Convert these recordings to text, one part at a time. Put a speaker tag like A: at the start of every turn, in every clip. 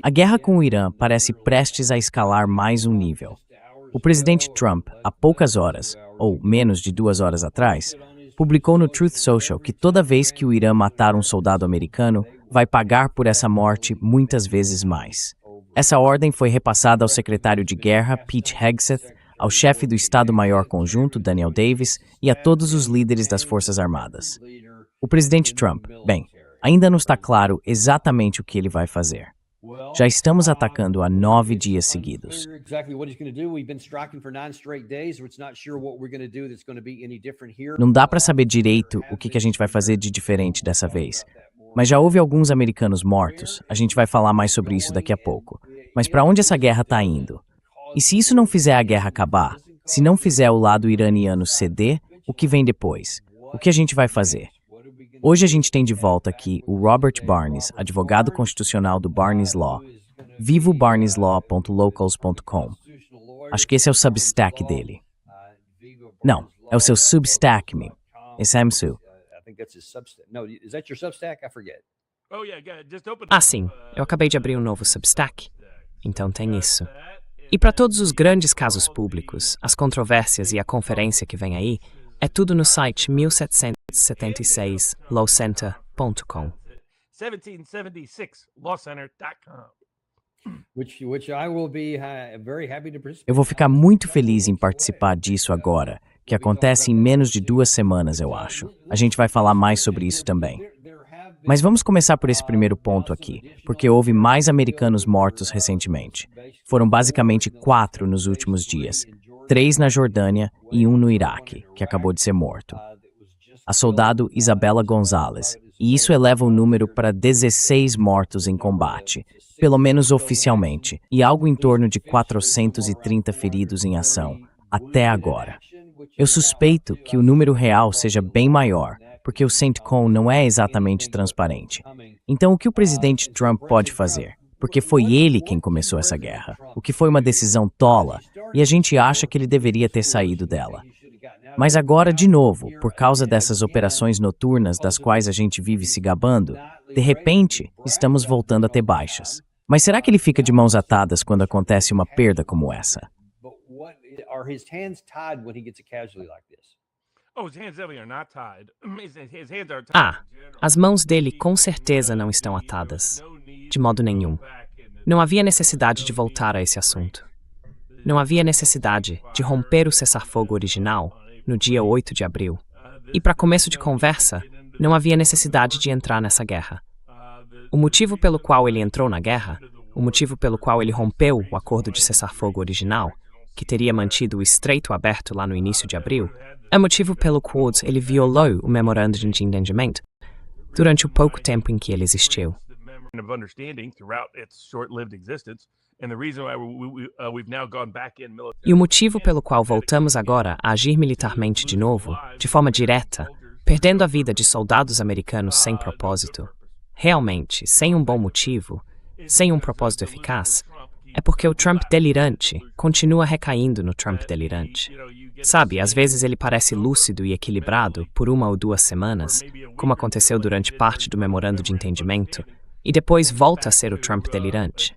A: A guerra com o Irã parece prestes a escalar mais um nível. O presidente Trump, há poucas horas, ou menos de 2 horas atrás, publicou no Truth Social que toda vez que o Irã matar um soldado americano, vai pagar por essa morte muitas vezes mais. Essa ordem foi repassada ao secretário de Guerra, Pete Hegseth, ao chefe do Estado-Maior Conjunto, Daniel Davis, e a todos os líderes das Forças Armadas. O presidente Trump, bem, ainda não está claro exatamente o que ele vai fazer. Já estamos atacando há 9 dias seguidos. Não dá para saber direito o que a gente vai fazer de diferente dessa vez. Mas já houve alguns americanos mortos, a gente vai falar mais sobre isso daqui a pouco. Mas para onde essa guerra está indo? E se isso não fizer a guerra acabar, se não fizer o lado iraniano ceder, o que vem depois? O que a gente vai fazer? Hoje a gente tem de volta aqui o Robert Barnes, advogado constitucional do Barnes Law. Viva o barneslaw.locals.com. Acho que esse é o Substack dele. Não, é o seu Substack, me. Esse é o seu.
B: Ah, sim. Eu acabei de abrir um novo Substack. Então tem isso. E para todos os grandes casos públicos, as controvérsias e a conferência que vem aí, é tudo no site 1776lawcenter.com.
C: 1776lawcenter.com.
A: Eu vou ficar muito feliz em participar disso agora, que acontece em menos de 2 semanas, eu acho. A gente vai falar mais sobre isso também. Mas vamos começar por esse primeiro ponto aqui, porque houve mais americanos mortos recentemente. Foram basicamente 4 nos últimos dias. 3 na Jordânia e 1 no Iraque, que acabou de ser morto. A soldado Isabella Gonzalez, e isso eleva o número para 16 mortos em combate, pelo menos oficialmente, e algo em torno de 430 feridos em ação, até agora. Eu suspeito que o número real seja bem maior, porque o CENTCOM não é exatamente transparente. Então, o que o presidente Trump pode fazer? Porque foi ele quem começou essa guerra, o que foi uma decisão tola, e a gente acha que ele deveria ter saído dela. Mas agora, de novo, por causa dessas operações noturnas das quais a gente vive se gabando, de repente, estamos voltando a ter baixas. Mas será que ele fica de mãos atadas quando acontece uma perda como essa?
B: Ah, as mãos dele com certeza não estão atadas. De modo nenhum. Não havia necessidade de voltar a esse assunto. Não havia necessidade de romper o cessar-fogo original no dia 8 de abril. E para começo de conversa, não havia necessidade de entrar nessa guerra. O motivo pelo qual ele entrou na guerra, o motivo pelo qual ele rompeu o acordo de cessar-fogo original, que teria mantido o estreito aberto lá no início de abril, é o motivo pelo qual ele violou o memorando de entendimento durante o pouco tempo em que ele existiu. E o motivo pelo qual voltamos agora a agir militarmente de novo, de forma direta, perdendo a vida de soldados americanos sem propósito, realmente, sem um bom motivo, sem um propósito eficaz, é porque o Trump delirante continua recaindo no Trump delirante. Sabe, às vezes ele parece lúcido e equilibrado por 1 ou 2 semanas, como aconteceu durante parte do memorando de entendimento, e depois volta a ser o Trump delirante.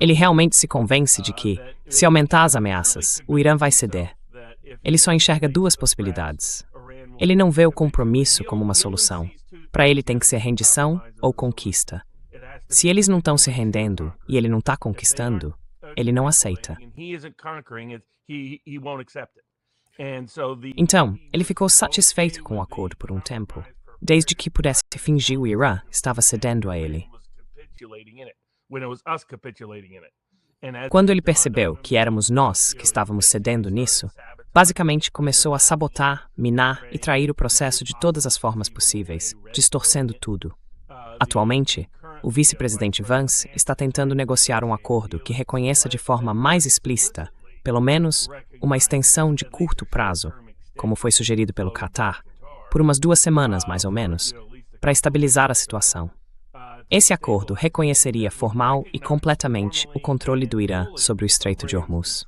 B: Ele realmente se convence de que, se aumentar as ameaças, o Irã vai ceder. Ele só enxerga 2 possibilidades. Ele não vê o compromisso como uma solução. Para ele tem que ser rendição ou conquista. Se eles não estão se rendendo e ele não está conquistando, ele não aceita. Então, ele ficou satisfeito com o acordo por um tempo, desde que pudesse fingir o Irã estava cedendo a ele. Quando ele percebeu que éramos nós que estávamos cedendo nisso, basicamente começou a sabotar, minar e trair o processo de todas as formas possíveis, distorcendo tudo. Atualmente, o vice-presidente Vance está tentando negociar um acordo que reconheça de forma mais explícita, pelo menos, uma extensão de curto prazo, como foi sugerido pelo Qatar, por umas 2 semanas mais ou menos, para estabilizar a situação. Esse acordo reconheceria formal e completamente o controle do Irã sobre o Estreito de Hormuz.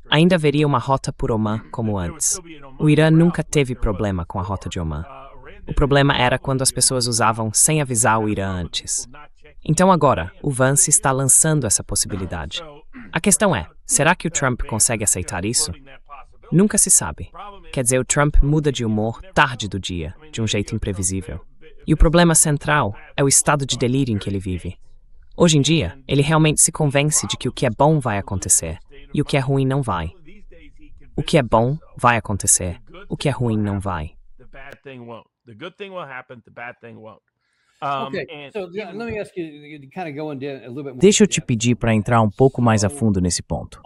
B: Ainda haveria uma rota por Omã como antes. O Irã nunca teve problema com a rota de Omã. O problema era quando as pessoas usavam sem avisar o Irã antes. Então agora, o Vance está lançando essa possibilidade. A questão é, será que o Trump consegue aceitar isso? Nunca se sabe. Quer dizer, o Trump muda de humor tarde do dia, de um jeito imprevisível. E o problema central é o estado de delírio em que ele vive. Hoje em dia, ele realmente se convence de que o que é bom vai acontecer e o que é ruim não vai. O que é bom vai acontecer, o que é ruim não vai.
A: Deixa eu te pedir para entrar um pouco mais a fundo nesse ponto.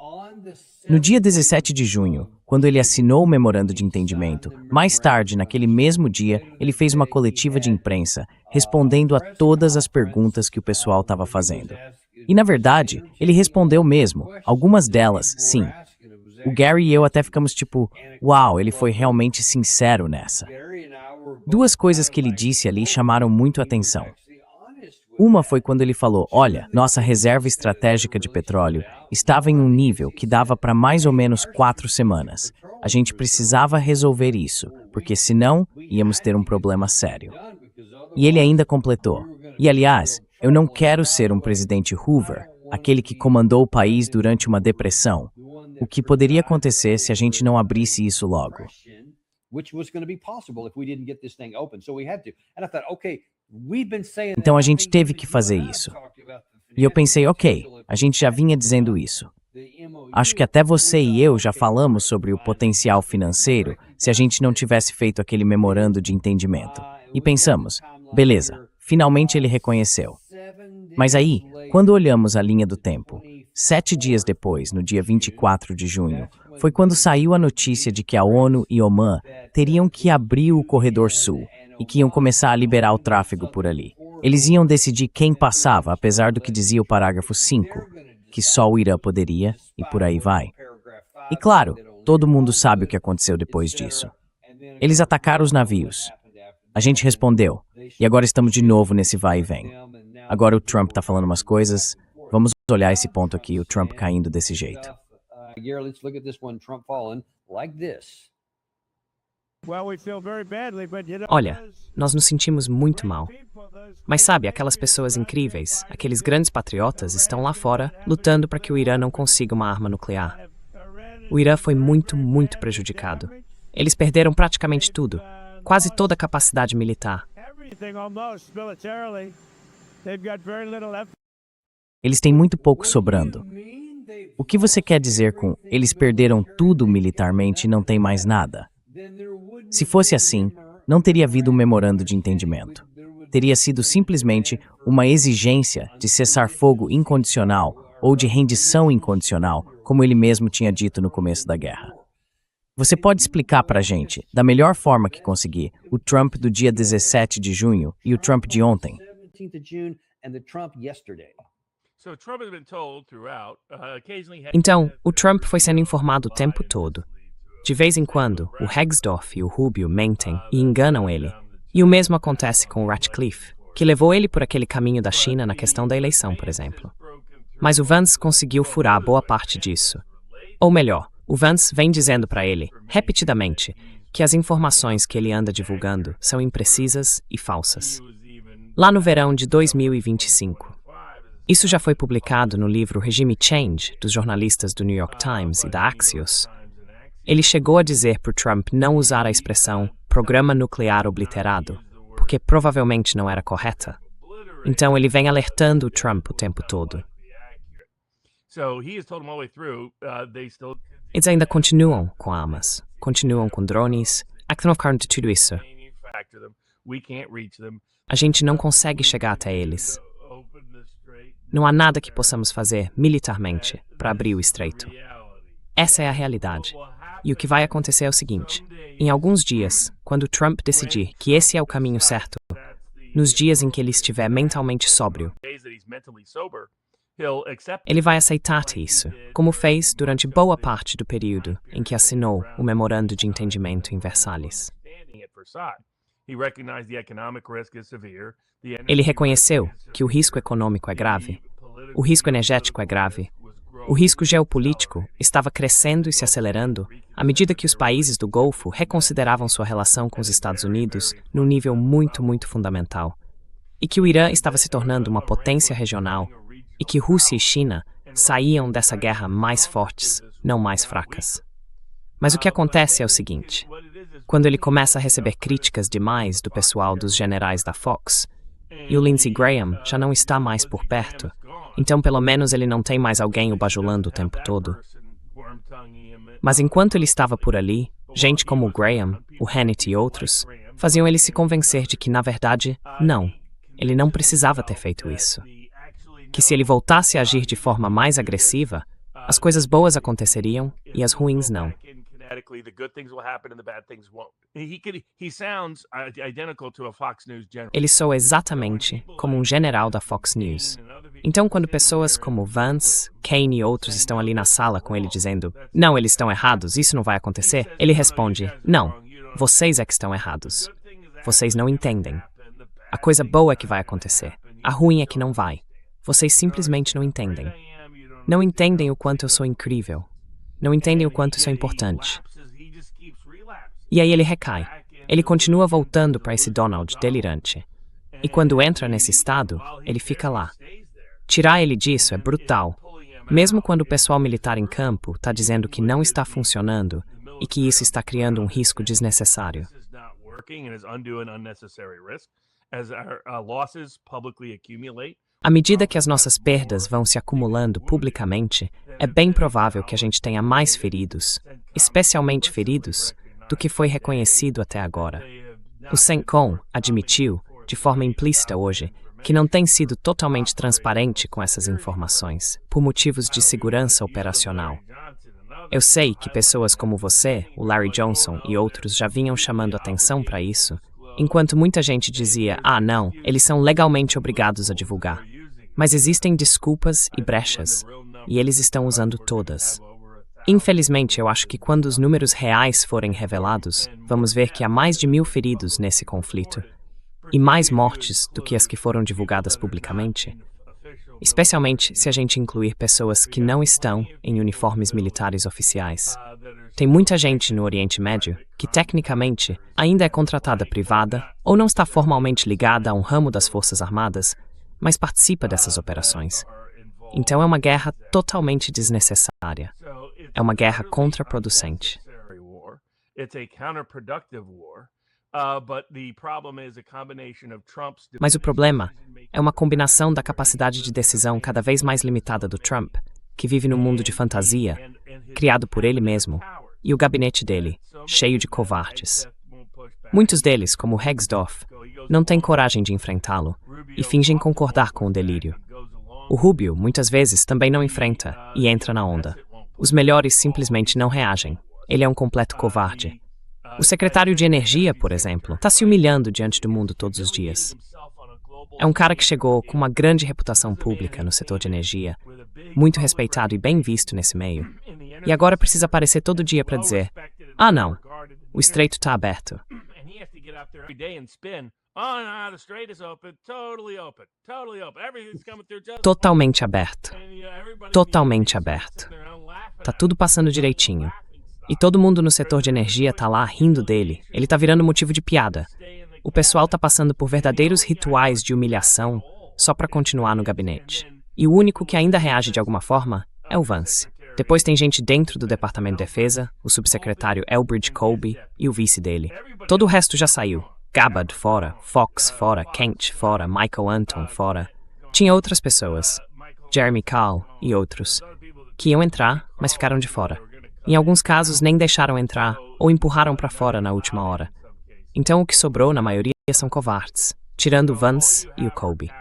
A: No dia 17 de junho, quando ele assinou o memorando de entendimento, mais tarde, naquele mesmo dia, ele fez uma coletiva de imprensa, respondendo a todas as perguntas que o pessoal estava fazendo. E, na verdade, ele respondeu mesmo, algumas delas, sim. O Gary e eu até ficamos tipo, uau, ele foi realmente sincero nessa. Duas coisas que ele disse ali chamaram muito a atenção. Uma foi quando ele falou, olha, nossa reserva estratégica de petróleo estava em um nível que dava para mais ou menos 4 semanas. A gente precisava resolver isso, porque senão íamos ter um problema sério. E ele ainda completou, e aliás, eu não quero ser um presidente Hoover, aquele que comandou o país durante uma depressão. O que poderia acontecer se a gente não abrisse isso logo? Então a gente teve que fazer isso. E eu pensei, ok, a gente já vinha dizendo isso. Acho que até você e eu já falamos sobre o potencial financeiro se a gente não tivesse feito aquele memorando de entendimento. E pensamos, beleza, finalmente ele reconheceu. Mas aí, quando olhamos a linha do tempo, 7 dias depois, no dia 24 de junho, foi quando saiu a notícia de que a ONU e Oman teriam que abrir o Corredor Sul e que iam começar a liberar o tráfego por ali. Eles iam decidir quem passava, apesar do que dizia o parágrafo 5, que só o Irã poderia, e por aí vai. E claro, todo mundo sabe o que aconteceu depois disso. Eles atacaram os navios. A gente respondeu, e agora estamos de novo nesse vai e vem. Agora o Trump está falando umas coisas, vamos olhar esse ponto aqui, o Trump caindo desse jeito.
B: Olha, nós nos sentimos muito mal. Mas sabe, aquelas pessoas incríveis, aqueles grandes patriotas estão lá fora lutando para que o Irã não consiga uma arma nuclear. O Irã foi muito, muito prejudicado. Eles perderam praticamente tudo, quase toda a capacidade militar.
A: Eles têm muito pouco sobrando. O que você quer dizer com eles perderam tudo militarmente e não tem mais nada? Se fosse assim, não teria havido um memorando de entendimento. Teria sido simplesmente uma exigência de cessar-fogo incondicional ou de rendição incondicional, como ele mesmo tinha dito no começo da guerra. Você pode explicar para a gente, da melhor forma que conseguir, o Trump do dia 17 de junho e o Trump de ontem?
B: Então, o Trump foi sendo informado o tempo todo. De vez em quando, o Hagsdorff e o Rubio mentem e enganam ele. E o mesmo acontece com o Ratcliffe, que levou ele por aquele caminho da China na questão da eleição, por exemplo. Mas o Vance conseguiu furar boa parte disso. Ou melhor, o Vance vem dizendo para ele, repetidamente, que as informações que ele anda divulgando são imprecisas e falsas. Lá no verão de 2025. Isso já foi publicado no livro Regime Change, dos jornalistas do New York Times e da Axios. Ele chegou a dizer para o Trump não usar a expressão programa nuclear obliterado, porque provavelmente não era correta. Então ele vem alertando o Trump o tempo todo. Eles ainda continuam com armas, continuam com drones, é que não ficaram de tudo isso. A gente não consegue chegar até eles. Não há nada que possamos fazer militarmente para abrir o estreito. Essa é a realidade. E o que vai acontecer é o seguinte: em alguns dias, quando Trump decidir que esse é o caminho certo, nos dias em que ele estiver mentalmente sóbrio, ele vai aceitar isso, como fez durante boa parte do período em que assinou o memorando de entendimento em Versalhes. Ele reconheceu que o risco econômico é grave, o risco energético é grave, O risco geopolítico estava crescendo e se acelerando à medida que os países do Golfo reconsideravam sua relação com os Estados Unidos num nível muito fundamental, e que o Irã estava se tornando uma potência regional e que Rússia e China saíam dessa guerra mais fortes, não mais fracas. Mas o que acontece é o seguinte: quando ele começa a receber críticas demais do pessoal dos generais da Fox, e o Lindsey Graham já não está mais por perto, então pelo menos ele não tem mais alguém o bajulando o tempo todo. Mas enquanto ele estava por ali, gente como o Graham, o Hannity e outros, faziam ele se convencer de que, na verdade, não, ele não precisava ter feito isso. Que se ele voltasse a agir de forma mais agressiva, as coisas boas aconteceriam e as ruins não. Ele soa exatamente como um general da Fox News. Então, quando pessoas como Vance, Kane e outros estão ali na sala com ele dizendo "Não, eles estão errados, isso não vai acontecer", ele responde "Não, vocês é que estão errados. Vocês não entendem. A coisa boa é que vai acontecer. A ruim é que não vai. Vocês simplesmente não entendem. Não entendem o quanto eu sou incrível. Não entendem o quanto isso é importante." E aí ele recai. Ele continua voltando para esse Donald delirante. E quando entra nesse estado, ele fica lá. Tirar ele disso é brutal. Mesmo quando o pessoal militar em campo está dizendo que não está funcionando e que isso está criando um risco desnecessário. À medida que as nossas perdas vão se acumulando publicamente, é bem provável que a gente tenha mais feridos, especialmente feridos, do que foi reconhecido até agora. O CENTCOM admitiu, de forma implícita hoje, que não tem sido totalmente transparente com essas informações, por motivos de segurança operacional. Eu sei que pessoas como você, o Larry Johnson e outros já vinham chamando atenção para isso, enquanto muita gente dizia, não, eles são legalmente obrigados a divulgar. Mas existem desculpas e brechas, e eles estão usando todas. Infelizmente, eu acho que quando os números reais forem revelados, vamos ver que há mais de 1.000 feridos nesse conflito, e mais mortes do que as que foram divulgadas publicamente, especialmente se a gente incluir pessoas que não estão em uniformes militares oficiais. Tem muita gente no Oriente Médio que, tecnicamente, ainda é contratada privada ou não está formalmente ligada a um ramo das Forças Armadas, mas participa dessas operações. Então é uma guerra totalmente desnecessária. É uma guerra contraproducente. Mas o problema é uma combinação da capacidade de decisão cada vez mais limitada do Trump, que vive num mundo de fantasia, criado por ele mesmo, e o gabinete dele, cheio de covardes. Muitos deles, como Hagsdorff, não têm coragem de enfrentá-lo e fingem concordar com o delírio. O Rubio, muitas vezes, também não enfrenta e entra na onda. Os melhores simplesmente não reagem. Ele é um completo covarde. O secretário de Energia, por exemplo, está se humilhando diante do mundo todos os dias. É um cara que chegou com uma grande reputação pública no setor de energia, muito respeitado e bem visto nesse meio, e agora precisa aparecer todo dia para dizer, não, o estreito está aberto. Totalmente aberto. Totalmente aberto. Tá tudo passando direitinho. E todo mundo no setor de energia tá lá rindo dele. Ele tá virando motivo de piada. O pessoal tá passando por verdadeiros rituais de humilhação só para continuar no gabinete. E o único que ainda reage de alguma forma é o Vance. Depois tem gente dentro do Departamento de Defesa, o subsecretário Elbridge Colby e o vice dele. Todo o resto já saiu. Gabbard fora, Fox fora, Kent fora, Michael Anton fora. Tinha outras pessoas, Jeremy Kyle e outros, que iam entrar, mas ficaram de fora. Em alguns casos nem deixaram entrar ou empurraram para fora na última hora. Então o que sobrou, na maioria, são covardes, tirando o Vance e o Colby.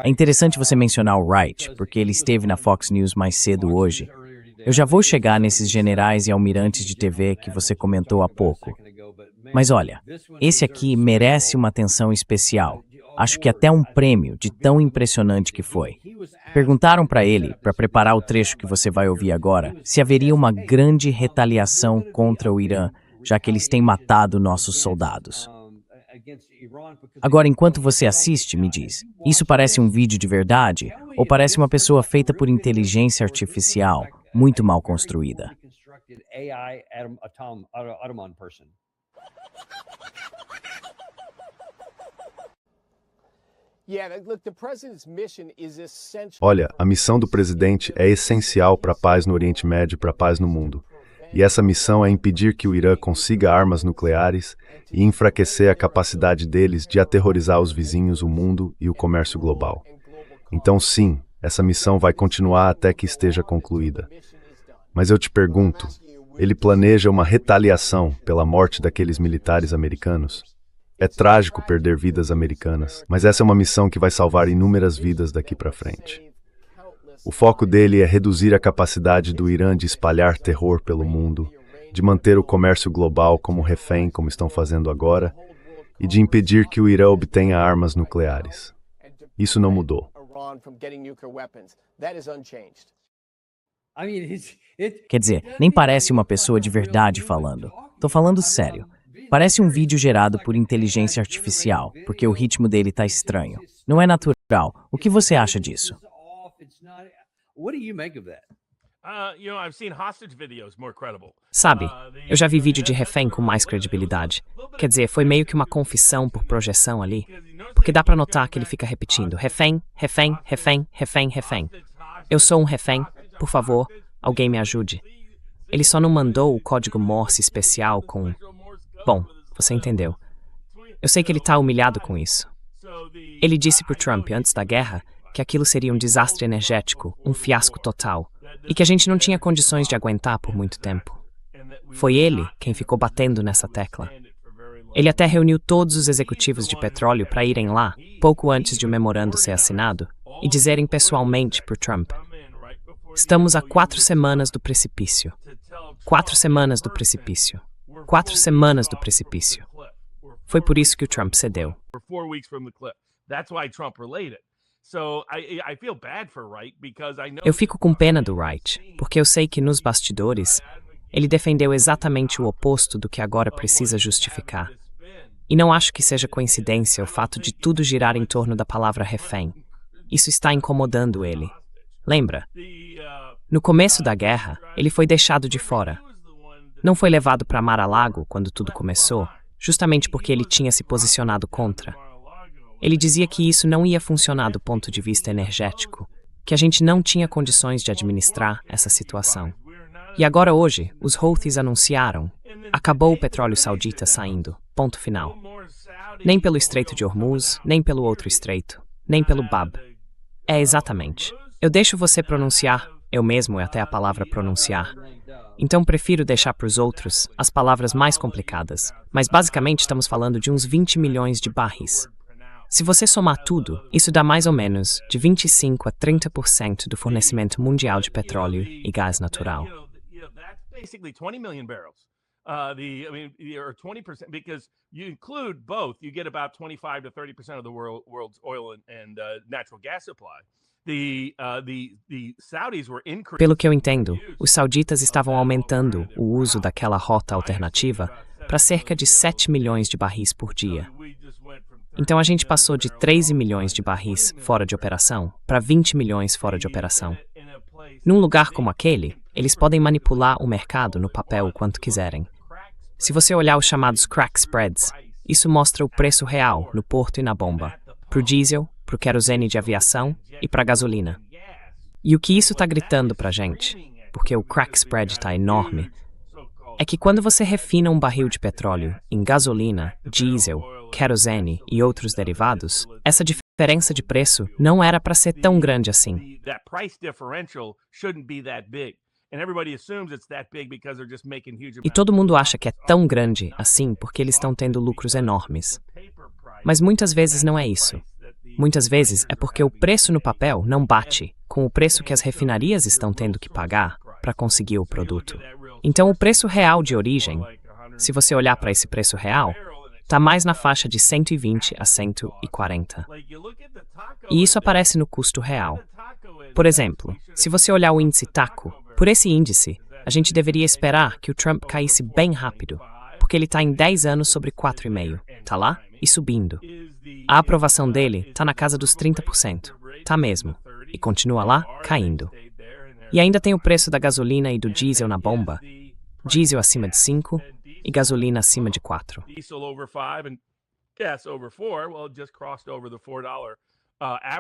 A: É interessante você mencionar o Wright, porque ele esteve na Fox News mais cedo hoje. Eu já vou chegar nesses generais e almirantes de TV que você comentou há pouco. Mas olha, esse aqui merece uma atenção especial. Acho que até um prêmio de tão impressionante que foi. Perguntaram para ele, para preparar o trecho que você vai ouvir agora, se haveria uma grande retaliação contra o Irã, já que eles têm matado nossos soldados. Agora, enquanto você assiste, me diz, isso parece um vídeo de verdade ou parece uma pessoa feita por inteligência artificial, muito mal construída?
C: Olha, a missão do presidente é essencial para a paz no Oriente Médio e para a paz no mundo. E essa missão é impedir que o Irã consiga armas nucleares e enfraquecer a capacidade deles de aterrorizar os vizinhos, o mundo e o comércio global. Então, sim, essa missão vai continuar até que esteja concluída. Mas eu te pergunto, ele planeja uma retaliação pela morte daqueles militares americanos? É trágico perder vidas americanas, mas essa é uma missão que vai salvar inúmeras vidas daqui para frente. O foco dele é reduzir a capacidade do Irã de espalhar terror pelo mundo, de manter o comércio global como refém, como estão fazendo agora, e de impedir que o Irã obtenha armas nucleares. Isso não mudou.
A: Quer dizer, nem parece uma pessoa de verdade falando. Tô falando sério. Parece um vídeo gerado por inteligência artificial, porque o ritmo dele tá estranho. Não é natural. O que você acha disso?
B: Sabe, eu já vi vídeo de refém com mais credibilidade. Quer dizer, foi meio que uma confissão por projeção ali. Porque dá pra notar que ele fica repetindo: refém, refém, refém, refém, refém. Eu sou um refém, por favor, alguém me ajude. Ele só não mandou o código Morse especial com... Bom, você entendeu. Eu sei que ele tá humilhado com isso. Ele disse pro Trump antes da guerra que aquilo seria um desastre energético, um fiasco total, e que a gente não tinha condições de aguentar por muito tempo. Foi ele quem ficou batendo nessa tecla. Ele até reuniu todos os executivos de petróleo para irem lá, pouco antes de o memorando ser assinado, e dizerem pessoalmente pro Trump: estamos a 4 semanas do precipício. 4 semanas do precipício. 4 semanas do precipício. Foi por isso que o Trump cedeu. Eu fico com pena do Wright, porque eu sei que nos bastidores ele defendeu exatamente o oposto do que agora precisa justificar. E não acho que seja coincidência o fato de tudo girar em torno da palavra refém. Isso está incomodando ele. Lembra? No começo da guerra, ele foi deixado de fora. Não foi levado para Mar-a-Lago quando tudo começou, justamente porque ele tinha se posicionado contra. Ele dizia que isso não ia funcionar do ponto de vista energético, que a gente não tinha condições de administrar essa situação. E agora hoje, os Houthis anunciaram: acabou o petróleo saudita saindo, ponto final. Nem pelo Estreito de Hormuz, nem pelo outro estreito, nem pelo Bab. É exatamente. Eu deixo você pronunciar, eu mesmo é até a palavra pronunciar. Então prefiro deixar para os outros as palavras mais complicadas, mas basicamente estamos falando de uns 20 milhões de barris. Se você somar tudo, isso dá mais ou menos de 25 a 30% do fornecimento mundial de petróleo e gás natural.
D: Basically 20 million barrels. Or 20%, because you include both, you get about 25 to 30% of the world's oil and natural gas supply. The Saudis were increasing.
B: Pelo que eu entendo, os sauditas estavam aumentando o uso daquela rota alternativa para cerca de 7 milhões de barris por dia. Então a gente passou de 13 milhões de barris fora de operação para 20 milhões fora de operação. Num lugar como aquele, eles podem manipular o mercado no papel o quanto quiserem. Se você olhar os chamados crack spreads, isso mostra o preço real no porto e na bomba, para o diesel, para o querosene de aviação e para a gasolina. E o que isso está gritando para a gente, porque o crack spread está enorme, é que quando você refina um barril de petróleo em gasolina, diesel, querosene e outros derivados, essa diferença de preço não era para ser tão grande assim. E todo mundo acha que é tão grande assim porque eles estão tendo lucros enormes. Mas muitas vezes não é isso. Muitas vezes é porque o preço no papel não bate com o preço que as refinarias estão tendo que pagar para conseguir o produto. Então o preço real de origem, se você olhar para esse preço real, está mais na faixa de 120 a 140. E isso aparece no custo real. Por exemplo, se você olhar o índice TACO, por esse índice, a gente deveria esperar que o Trump caísse bem rápido, porque ele está em 10 anos sobre 4,5. Tá lá? e subindo. A aprovação dele está na casa dos 30%. Tá mesmo. E continua lá, caindo. E ainda tem o preço da gasolina e do diesel na bomba. Diesel acima de 5 e gasolina acima de 4.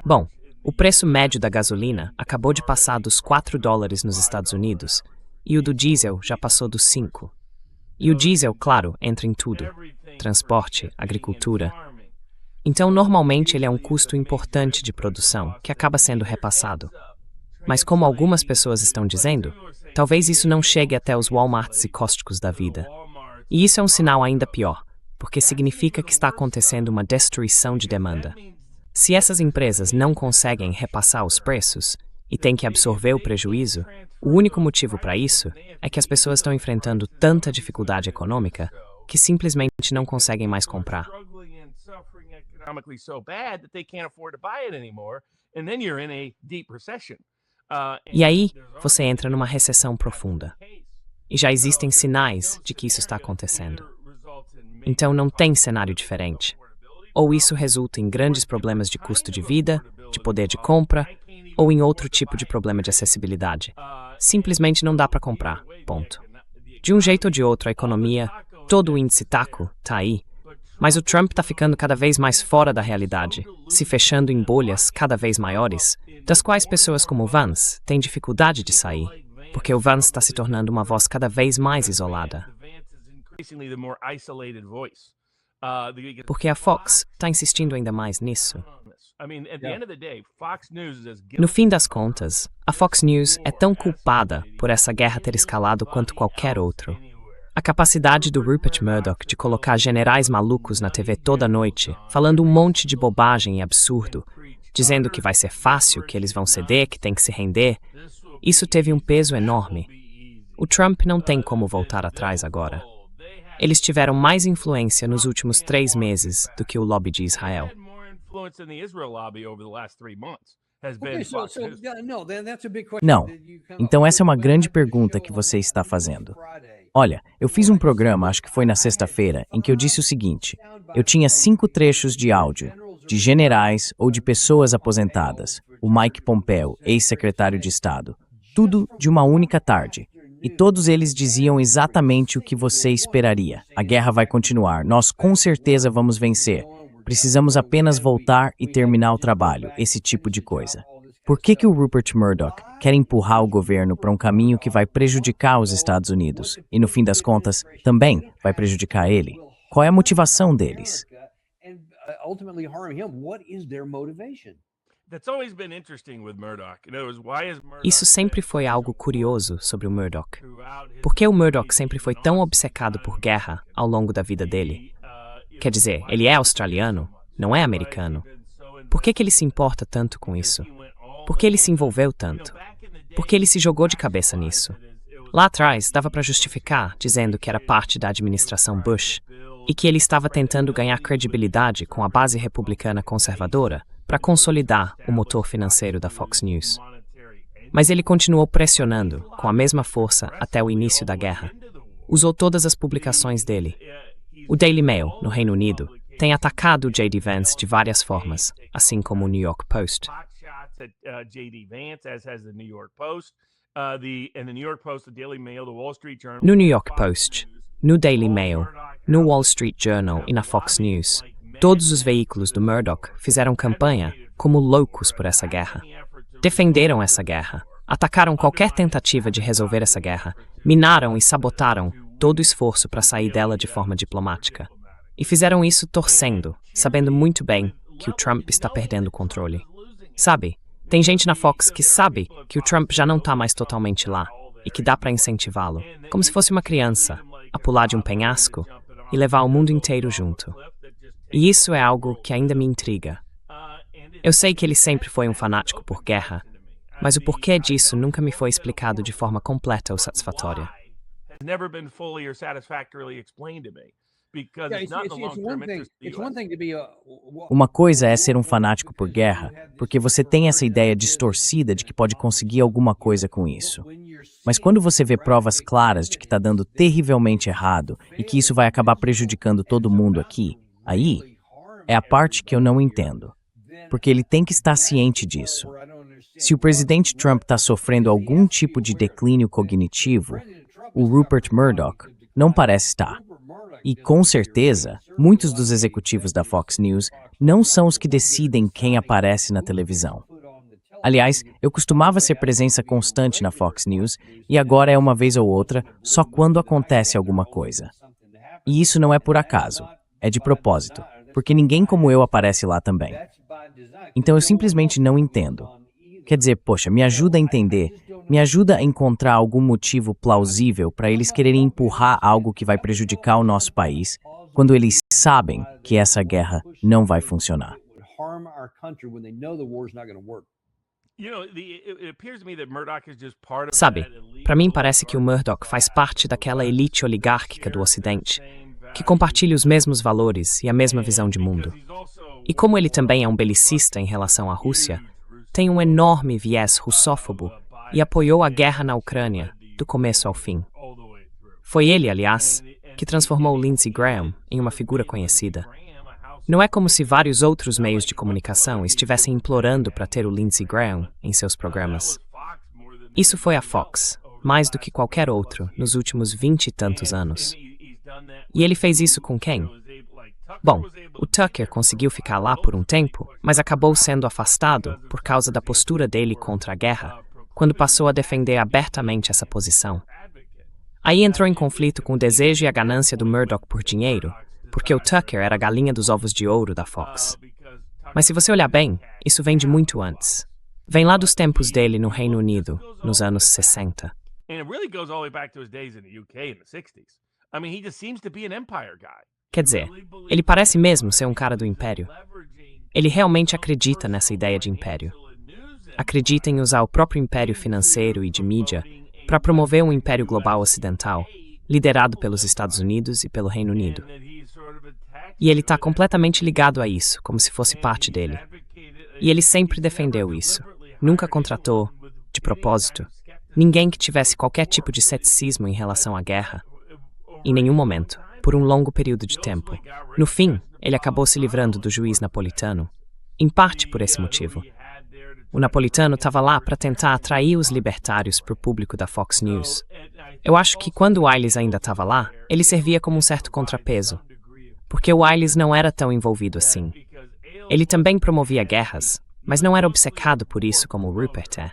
B: Bom, o preço médio da gasolina acabou de passar dos $4 nos Estados Unidos e o do diesel já passou dos 5. E o diesel, claro, entra em tudo. Transporte, agricultura. Então, normalmente, ele é um custo importante de produção que acaba sendo repassado. Mas como algumas pessoas estão dizendo, talvez isso não chegue até os Walmarts e Costcos da vida. E isso é um sinal ainda pior, porque significa que está acontecendo uma destruição de demanda. Se essas empresas não conseguem repassar os preços e têm que absorver o prejuízo, o único motivo para isso é que as pessoas estão enfrentando tanta dificuldade econômica que simplesmente não conseguem mais comprar. E aí, você entra numa recessão profunda. E já existem sinais de que isso está acontecendo. Então não tem cenário diferente. Ou isso resulta em grandes problemas de custo de vida, de poder de compra, ou em outro tipo de problema de acessibilidade. Simplesmente não dá para comprar, ponto. De um jeito ou de outro, a economia, todo o índice taco, tá aí. Mas o Trump está ficando cada vez mais fora da realidade, se fechando em bolhas cada vez maiores, das quais pessoas como Vance têm dificuldade de sair, porque o Vance está se tornando uma voz cada vez mais isolada. Porque a Fox está insistindo ainda mais nisso. No fim das contas, a Fox News é tão culpada por essa guerra ter escalado quanto qualquer outro. A capacidade do Rupert Murdoch de colocar generais malucos na TV toda noite, falando um monte de bobagem e absurdo, dizendo que vai ser fácil, que eles vão ceder, que tem que se render, isso teve um peso enorme. O Trump não tem como voltar atrás agora. Eles tiveram mais influência nos últimos 3 meses do que o lobby de Israel.
A: Não. Então essa é uma grande pergunta que você está fazendo. Olha, eu fiz um programa, acho que foi na sexta-feira, em que eu disse o seguinte: eu tinha 5 trechos de áudio, de generais ou de pessoas aposentadas, o Mike Pompeo, ex-secretário de Estado, tudo de uma única tarde. E todos eles diziam exatamente o que você esperaria. A guerra vai continuar, nós com certeza vamos vencer. Precisamos apenas voltar e terminar o trabalho, esse tipo de coisa. Por que o Rupert Murdoch quer empurrar o governo para um caminho que vai prejudicar os Estados Unidos e, no fim das contas, também vai prejudicar ele? Qual é a motivação deles?
B: Isso sempre foi algo curioso sobre o Murdoch. Por que o Murdoch sempre foi tão obcecado por guerra ao longo da vida dele? Quer dizer, ele é australiano, não é americano. Por que ele se importa tanto com isso? Por que ele se envolveu tanto? Por que ele se jogou de cabeça nisso? Lá atrás, dava para justificar, dizendo que era parte da administração Bush e que ele estava tentando ganhar credibilidade com a base republicana conservadora para consolidar o motor financeiro da Fox News. Mas ele continuou pressionando com a mesma força até o início da guerra. Usou todas as publicações dele. O Daily Mail, no Reino Unido, tem atacado o J.D. Vance de várias formas, assim como o New York Post. No New York Post, no Daily Mail, no Wall Street Journal e na Fox News, todos os veículos do Murdoch fizeram campanha como loucos por essa guerra. Defenderam essa guerra, atacaram qualquer tentativa de resolver essa guerra, minaram e sabotaram todo o esforço para sair dela de forma diplomática. E fizeram isso torcendo, sabendo muito bem que o Trump está perdendo o controle. Sabe, tem gente na Fox que sabe que o Trump já não está mais totalmente lá e que dá para incentivá-lo, como se fosse uma criança, a pular de um penhasco e levar o mundo inteiro junto. E isso é algo que ainda me intriga. Eu sei que ele sempre foi um fanático por guerra, mas o porquê disso nunca me foi explicado de forma completa ou satisfatória.
A: Uma coisa é ser um fanático por guerra, porque você tem essa ideia distorcida de que pode conseguir alguma coisa com isso. Mas quando você vê provas claras de que está dando terrivelmente errado e que isso vai acabar prejudicando todo mundo aqui, aí É a parte que eu não entendo. Porque ele tem que estar ciente disso. Se o presidente Trump está sofrendo algum tipo de declínio cognitivo, o Rupert Murdoch não parece estar. E, com certeza, muitos dos executivos da Fox News não são os que decidem quem aparece na televisão. Aliás, eu costumava ser presença constante na Fox News e agora é uma vez ou outra, só quando acontece alguma coisa. E isso não é por acaso, é de propósito, porque ninguém como eu aparece lá também. Então eu simplesmente não entendo. Quer dizer, poxa, me ajuda a entender, me ajuda a encontrar algum motivo plausível para eles quererem empurrar algo que vai prejudicar o nosso país, quando eles sabem que essa guerra não vai funcionar.
B: Sabe, para mim parece que o Murdoch faz parte daquela elite oligárquica do Ocidente, que compartilha os mesmos valores e a mesma visão de mundo. E como ele também é um belicista em relação à Rússia, tem um enorme viés russófobo e apoiou a guerra na Ucrânia, do começo ao fim. Foi ele, aliás, que transformou Lindsey Graham em uma figura conhecida. Não é como se vários outros meios de comunicação estivessem implorando para ter o Lindsey Graham em seus programas. Isso foi a Fox, mais do que qualquer outro, nos últimos 20 e tantos anos. E ele fez isso com quem? Bom, o Tucker conseguiu ficar lá por um tempo, mas acabou sendo afastado por causa da postura dele contra a guerra, quando passou a defender abertamente essa posição. Aí entrou em conflito com o desejo e a ganância do Murdoch por dinheiro, porque o Tucker era a galinha dos ovos de ouro da Fox. Mas se você olhar bem, isso vem de muito antes. Vem lá dos tempos dele no Reino Unido, nos anos 60. Quer dizer, ele parece mesmo ser um cara do império. Ele realmente acredita nessa ideia de império. Acredita em usar o próprio império financeiro e de mídia para promover um império global ocidental, liderado pelos Estados Unidos e pelo Reino Unido. E ele está completamente ligado a isso, como se fosse parte dele. E ele sempre defendeu isso. Nunca contratou, de propósito, ninguém que tivesse qualquer tipo de ceticismo em relação à guerra. Em nenhum momento, por um longo período de tempo. No fim, ele acabou se livrando do juiz Napolitano, em parte por esse motivo. O Napolitano estava lá para tentar atrair os libertários para o público da Fox News. Eu acho que quando o Ailes ainda estava lá, ele servia como um certo contrapeso, porque o Ailes não era tão envolvido assim. Ele também promovia guerras, mas não era obcecado por isso como o Rupert é.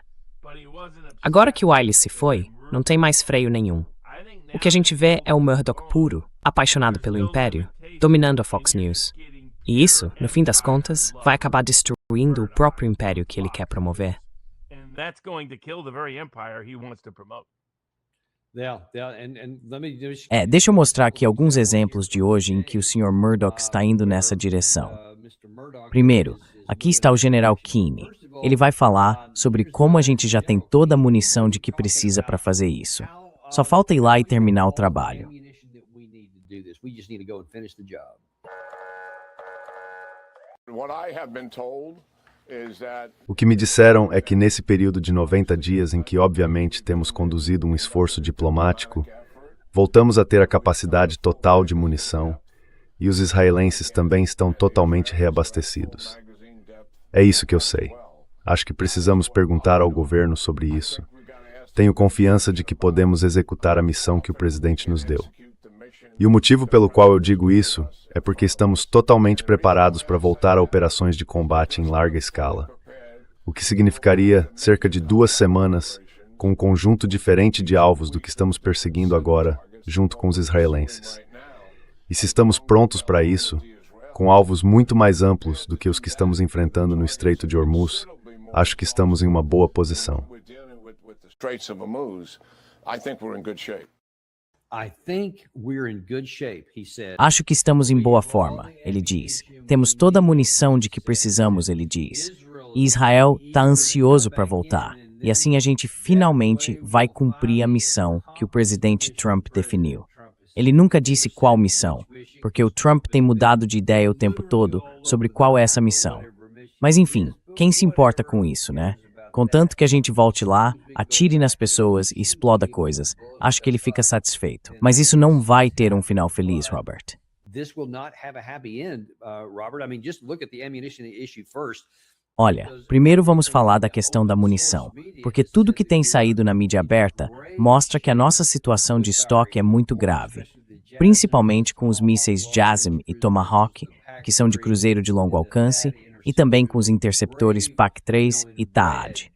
B: Agora que o Ailes se foi, não tem mais freio nenhum. O que a gente vê é o Murdoch puro, apaixonado pelo império, dominando a Fox News. E isso, no fim das contas, vai acabar destruindo o próprio império que ele quer promover.
A: Deixa eu mostrar aqui alguns exemplos de hoje em que o Sr. Murdoch está indo nessa direção. Primeiro, aqui está o General Keeney. Ele vai falar sobre como a gente já tem toda a munição de que precisa para fazer isso. Só falta ir lá e terminar o trabalho.
C: O que me disseram é que nesse período de 90 dias em que obviamente temos conduzido um esforço diplomático, voltamos a ter a capacidade total de munição e os israelenses também estão totalmente reabastecidos. É isso que eu sei. Acho que precisamos perguntar ao governo sobre isso. Tenho confiança de que podemos executar a missão que o presidente nos deu. E o motivo pelo qual eu digo isso é porque estamos totalmente preparados para voltar a operações de combate em larga escala, o que significaria cerca de 2 semanas com um conjunto diferente de alvos do que estamos perseguindo agora, junto com os israelenses. E se estamos prontos para isso, com alvos muito mais amplos do que os que estamos enfrentando no Estreito de Hormuz, acho que estamos em uma boa posição.
A: Acho que estamos em boa forma, ele diz. Temos toda a munição de que precisamos, ele diz. E Israel está ansioso para voltar. E assim a gente finalmente vai cumprir a missão que o presidente Trump definiu. Ele nunca disse qual missão, porque o Trump tem mudado de ideia o tempo todo sobre qual é essa missão. Mas enfim, quem se importa com isso, né? Contanto que a gente volte lá, atire nas pessoas e exploda coisas, acho que ele fica satisfeito. Mas isso não vai ter um final feliz, Robert.
E: This will not have a happy end, Robert. I mean, just look at the ammunition issue first.
A: Olha, primeiro vamos falar da questão da munição, porque tudo que tem saído na mídia aberta mostra que a nossa situação de estoque é muito grave, principalmente com os mísseis JASSM e Tomahawk, que são de cruzeiro de longo alcance, e também com os interceptores PAC-3 e THAAD.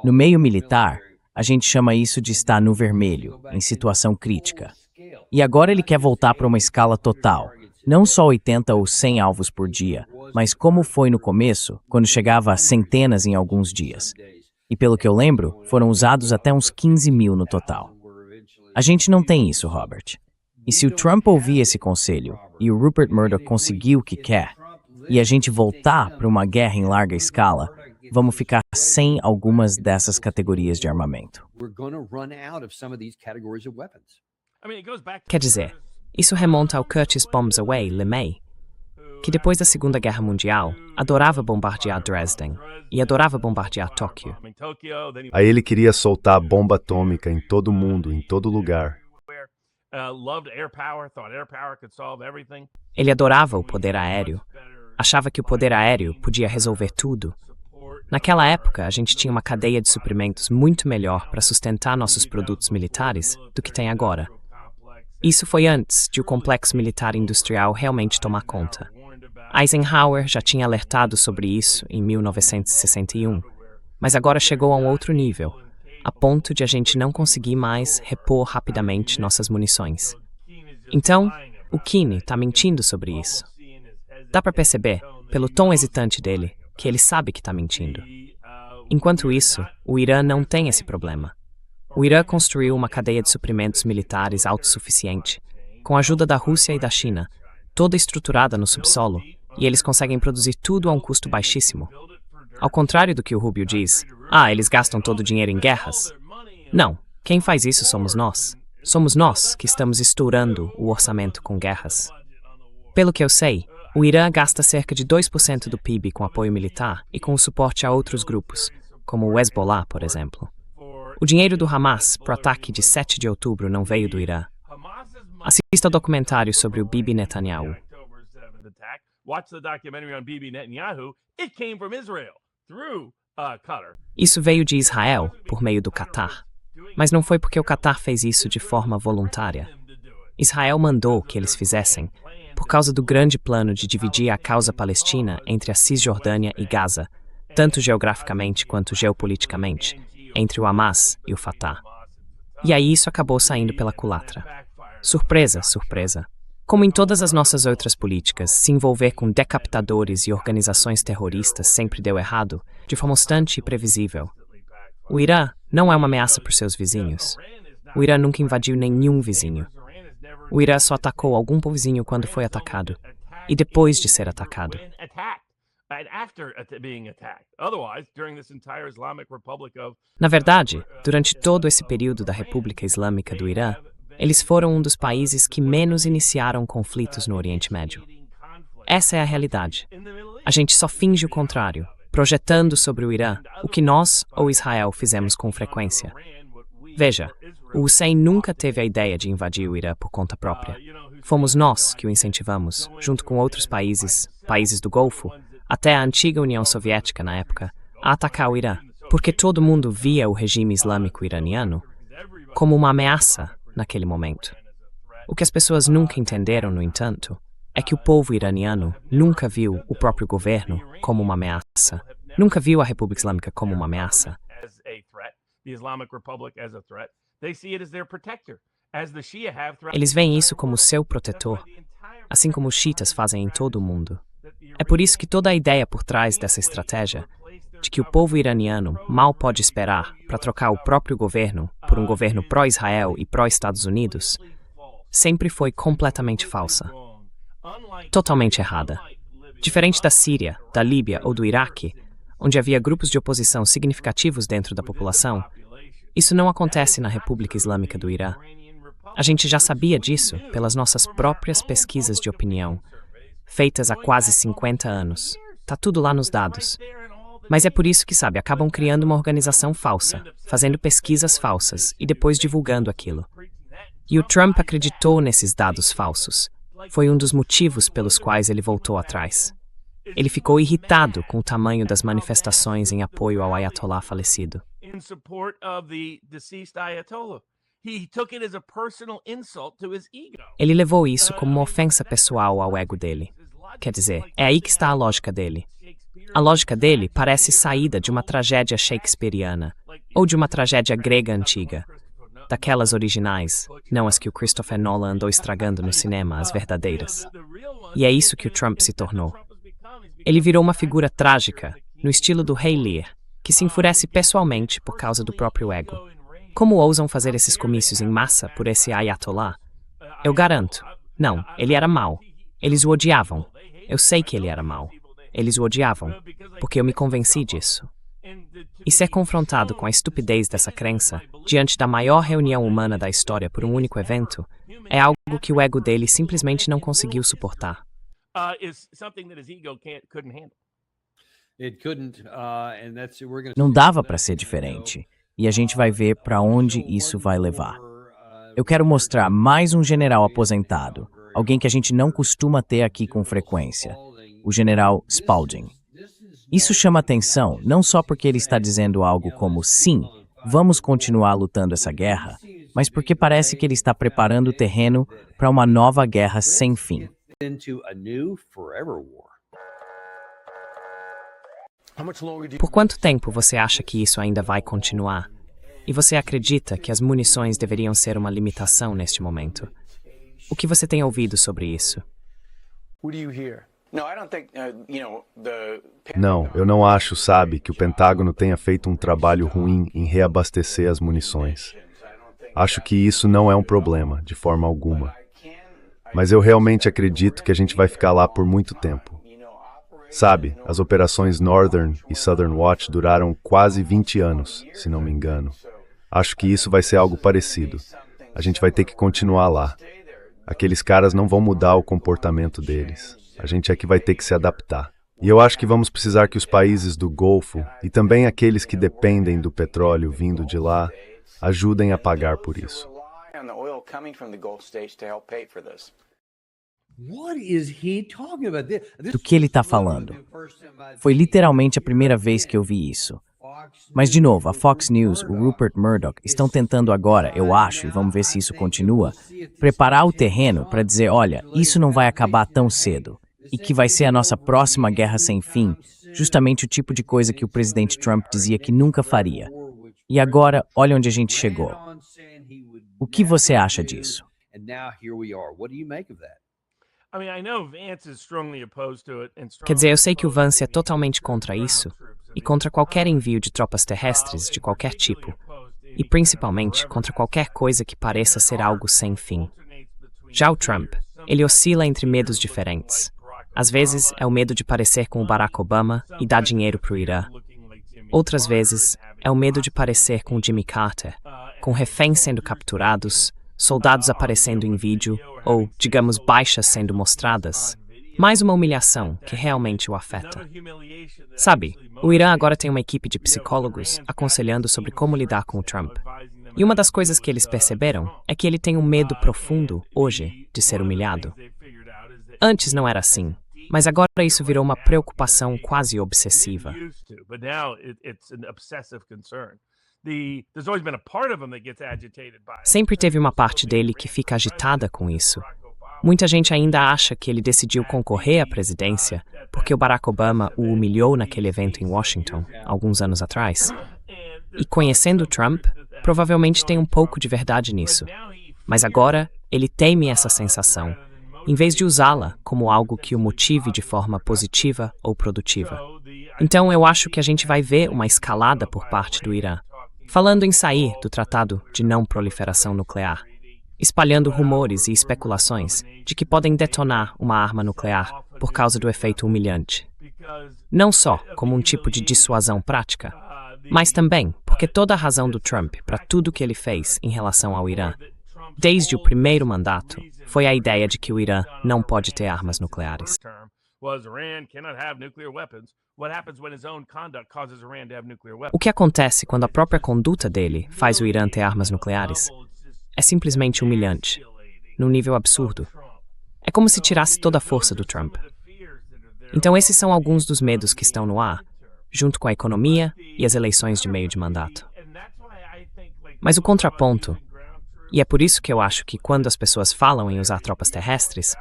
A: No meio militar, a gente chama isso de estar no vermelho, em situação crítica. E agora ele quer voltar para uma escala total, não só 80 ou 100 alvos por dia, mas como foi no começo, quando chegava a centenas em alguns dias. E pelo que eu lembro, foram usados até uns 15 mil no total. A gente não tem isso, Robert. E se o Trump ouvir esse conselho, e o Rupert Murdoch conseguir o que quer, e a gente voltar para uma guerra em larga escala, vamos ficar sem algumas dessas categorias de armamento.
B: Quer dizer, isso remonta ao Curtis Bombs Away, LeMay, que depois da Segunda Guerra Mundial adorava bombardear Dresden e adorava bombardear Tóquio.
C: Aí ele queria soltar a bomba atômica em todo mundo, em todo lugar.
B: Ele adorava o poder aéreo, achava que o poder aéreo podia resolver tudo. Naquela época, a gente tinha uma cadeia de suprimentos muito melhor para sustentar nossos produtos militares do que tem agora. Isso foi antes de o complexo militar industrial realmente tomar conta. Eisenhower já tinha alertado sobre isso em 1961, mas agora chegou a um outro nível, a ponto de a gente não conseguir mais repor rapidamente nossas munições. Então, o Keeney está mentindo sobre isso. Dá para perceber, pelo tom hesitante dele, que ele sabe que está mentindo. Enquanto isso, o Irã não tem esse problema. O Irã construiu uma cadeia de suprimentos militares autossuficiente, com a ajuda da Rússia e da China, toda estruturada no subsolo, e eles conseguem produzir tudo a um custo baixíssimo. Ao contrário do que o Rubio diz, eles gastam todo o dinheiro em guerras. Não, quem faz isso somos nós. Somos nós que estamos estourando o orçamento com guerras. Pelo que eu sei, o Irã gasta cerca de 2% do PIB com apoio militar e com o suporte a outros grupos, como o Hezbollah, por exemplo. O dinheiro do Hamas para o ataque de 7 de outubro não veio do Irã. Assista ao documentário sobre o Bibi Netanyahu. Isso veio de Israel, por meio do Catar. Mas não foi porque o Catar fez isso de forma voluntária. Israel mandou que eles fizessem, por causa do grande plano de dividir a causa palestina entre a Cisjordânia e Gaza, tanto geograficamente quanto geopoliticamente, entre o Hamas e o Fatah. E aí isso acabou saindo pela culatra. Surpresa, surpresa. Como em todas as nossas outras políticas, se envolver com decapitadores e organizações terroristas sempre deu errado, de forma constante e previsível. O Irã não é uma ameaça por seus vizinhos. O Irã nunca invadiu nenhum vizinho. O Irã só atacou algum vizinho quando foi atacado, e depois de ser atacado. Na verdade, durante todo esse período da República Islâmica do Irã, eles foram um dos países que menos iniciaram conflitos no Oriente Médio. Essa é a realidade. A gente só finge o contrário, projetando sobre o Irã o que nós ou Israel fizemos com frequência. Veja, o Hussein nunca teve a ideia de invadir o Irã por conta própria. Fomos nós que o incentivamos, junto com outros países, países do Golfo, até a antiga União Soviética na época, a atacar o Irã, porque todo mundo via o regime islâmico iraniano como uma ameaça naquele momento. O que as pessoas nunca entenderam, no entanto, é que o povo iraniano nunca viu o próprio governo como uma ameaça, nunca viu a República Islâmica como uma ameaça. Eles veem isso como seu protetor, assim como os xiitas fazem em todo o mundo. É por isso que toda a ideia por trás dessa estratégia, de que o povo iraniano mal pode esperar para trocar o próprio governo por um governo pró-Israel e pró-Estados Unidos, sempre foi completamente falsa. Totalmente errada. Diferente da Síria, da Líbia ou do Iraque, onde havia grupos de oposição significativos dentro da população, isso não acontece na República Islâmica do Irã. A gente já sabia disso pelas nossas próprias pesquisas de opinião, feitas há quase 50 anos. Tá tudo lá nos dados. Mas é por isso que, acabam criando uma organização falsa, fazendo pesquisas falsas e depois divulgando aquilo. E o Trump acreditou nesses dados falsos, foi um dos motivos pelos quais ele voltou atrás. Ele ficou irritado com o tamanho das manifestações em apoio ao Ayatollah falecido.
D: In support of the deceased Ayatollah. He took it as a personal insult to his ego.
B: Ele levou isso como uma ofensa pessoal ao ego dele. Quer dizer, é aí que está a lógica dele. A lógica dele parece saída de uma tragédia shakespeariana ou de uma tragédia grega antiga. Daquelas originais, não as que o Christopher Nolan andou estragando no cinema, as verdadeiras. E é isso que o Trump se tornou. Ele virou uma figura trágica, no estilo do Rei Lear, que se enfurece pessoalmente por causa do próprio ego. Como ousam fazer esses comícios em massa por esse Ayatollah? Eu garanto. Não, ele era mau. Eles o odiavam. Eu sei que ele era mau. Eles o odiavam, porque eu me convenci disso. E ser confrontado com a estupidez dessa crença, diante da maior reunião humana da história por um único evento, é algo que o ego dele simplesmente não conseguiu suportar.
D: Is something that his ego couldn't handle.
E: It couldn't, and that's we're going
A: Não dava para ser diferente. E a gente vai ver para onde isso vai levar. Eu quero mostrar mais um general aposentado, alguém que a gente não costuma ter aqui com frequência, o general Spalding. Isso chama atenção não só porque ele está dizendo algo como sim, vamos continuar lutando essa guerra, mas porque parece que ele está preparando o terreno para uma nova guerra sem fim.
E: into a new forever war.
B: Por quanto tempo você acha que isso ainda vai continuar? E você acredita que as munições deveriam ser uma limitação neste momento? O que você tem ouvido sobre isso?
C: Não, eu não acho, sabe, que o Pentágono tenha feito um trabalho ruim em reabastecer as munições. Acho que isso não é um problema, de forma alguma. Mas eu realmente acredito que a gente vai ficar lá por muito tempo. Sabe, as operações Northern e Southern Watch duraram quase 20 anos, se não me engano. Acho que isso vai ser algo parecido. A gente vai ter que continuar lá. Aqueles caras não vão mudar o comportamento deles. A gente é que vai ter que se adaptar. E eu acho que vamos precisar que os países do Golfo, e também aqueles que dependem do petróleo vindo de lá, ajudem a pagar por isso.
E: What is he talking about?
A: Do que ele está falando? Foi literalmente a primeira vez que eu vi isso. Mas, de novo, a Fox News, o Rupert Murdoch, estão tentando agora, eu acho, e vamos ver se isso continua, preparar o terreno para dizer, olha, isso não vai acabar tão cedo, e que vai ser a nossa próxima guerra sem fim, justamente o tipo de coisa que o presidente Trump dizia que nunca faria. E agora, olha onde a gente chegou. O que você acha disso?
E: And now here we are. What do you make of that?
B: Quer dizer, eu sei que o Vance é totalmente contra isso, e contra qualquer envio de tropas terrestres de qualquer tipo, e principalmente contra qualquer coisa que pareça ser algo sem fim. Já o Trump, ele oscila entre medos diferentes. Às vezes é o medo de parecer com o Barack Obama e dar dinheiro para o Irã. Outras vezes é o medo de parecer com o Jimmy Carter, com reféns sendo capturados, soldados aparecendo em vídeo ou, digamos, baixas sendo mostradas. Mais uma humilhação que realmente o afeta. Sabe, o Irã agora tem uma equipe de psicólogos aconselhando sobre como lidar com o Trump. E uma das coisas que eles perceberam é que ele tem um medo profundo, hoje, de ser humilhado. Antes não era assim, mas agora isso virou uma preocupação quase obsessiva. Sempre teve uma parte dele que fica agitada com isso. Muita gente ainda acha que ele decidiu concorrer à presidência porque o Barack Obama o humilhou naquele evento em Washington, alguns anos atrás. E conhecendo Trump, provavelmente tem um pouco de verdade nisso. Mas agora, ele teme essa sensação, em vez de usá-la como algo que o motive de forma positiva ou produtiva. Então eu acho que a gente vai ver uma escalada por parte do Irã, falando em sair do Tratado de Não Proliferação Nuclear, espalhando rumores e especulações de que podem detonar uma arma nuclear por causa do efeito humilhante. Não só como um tipo de dissuasão prática, mas também porque toda a razão do Trump para tudo que ele fez em relação ao Irã, desde o primeiro mandato, foi a ideia de que o Irã não pode ter armas nucleares. O que acontece quando a própria conduta dele faz o Irã ter armas nucleares é simplesmente humilhante, num nível absurdo. É como se tirasse toda a força do Trump. Então esses são alguns dos medos que estão no ar, junto com a economia e as eleições de meio de mandato. Mas o contraponto, e é por isso que eu acho que quando as pessoas falam em usar tropas terrestres,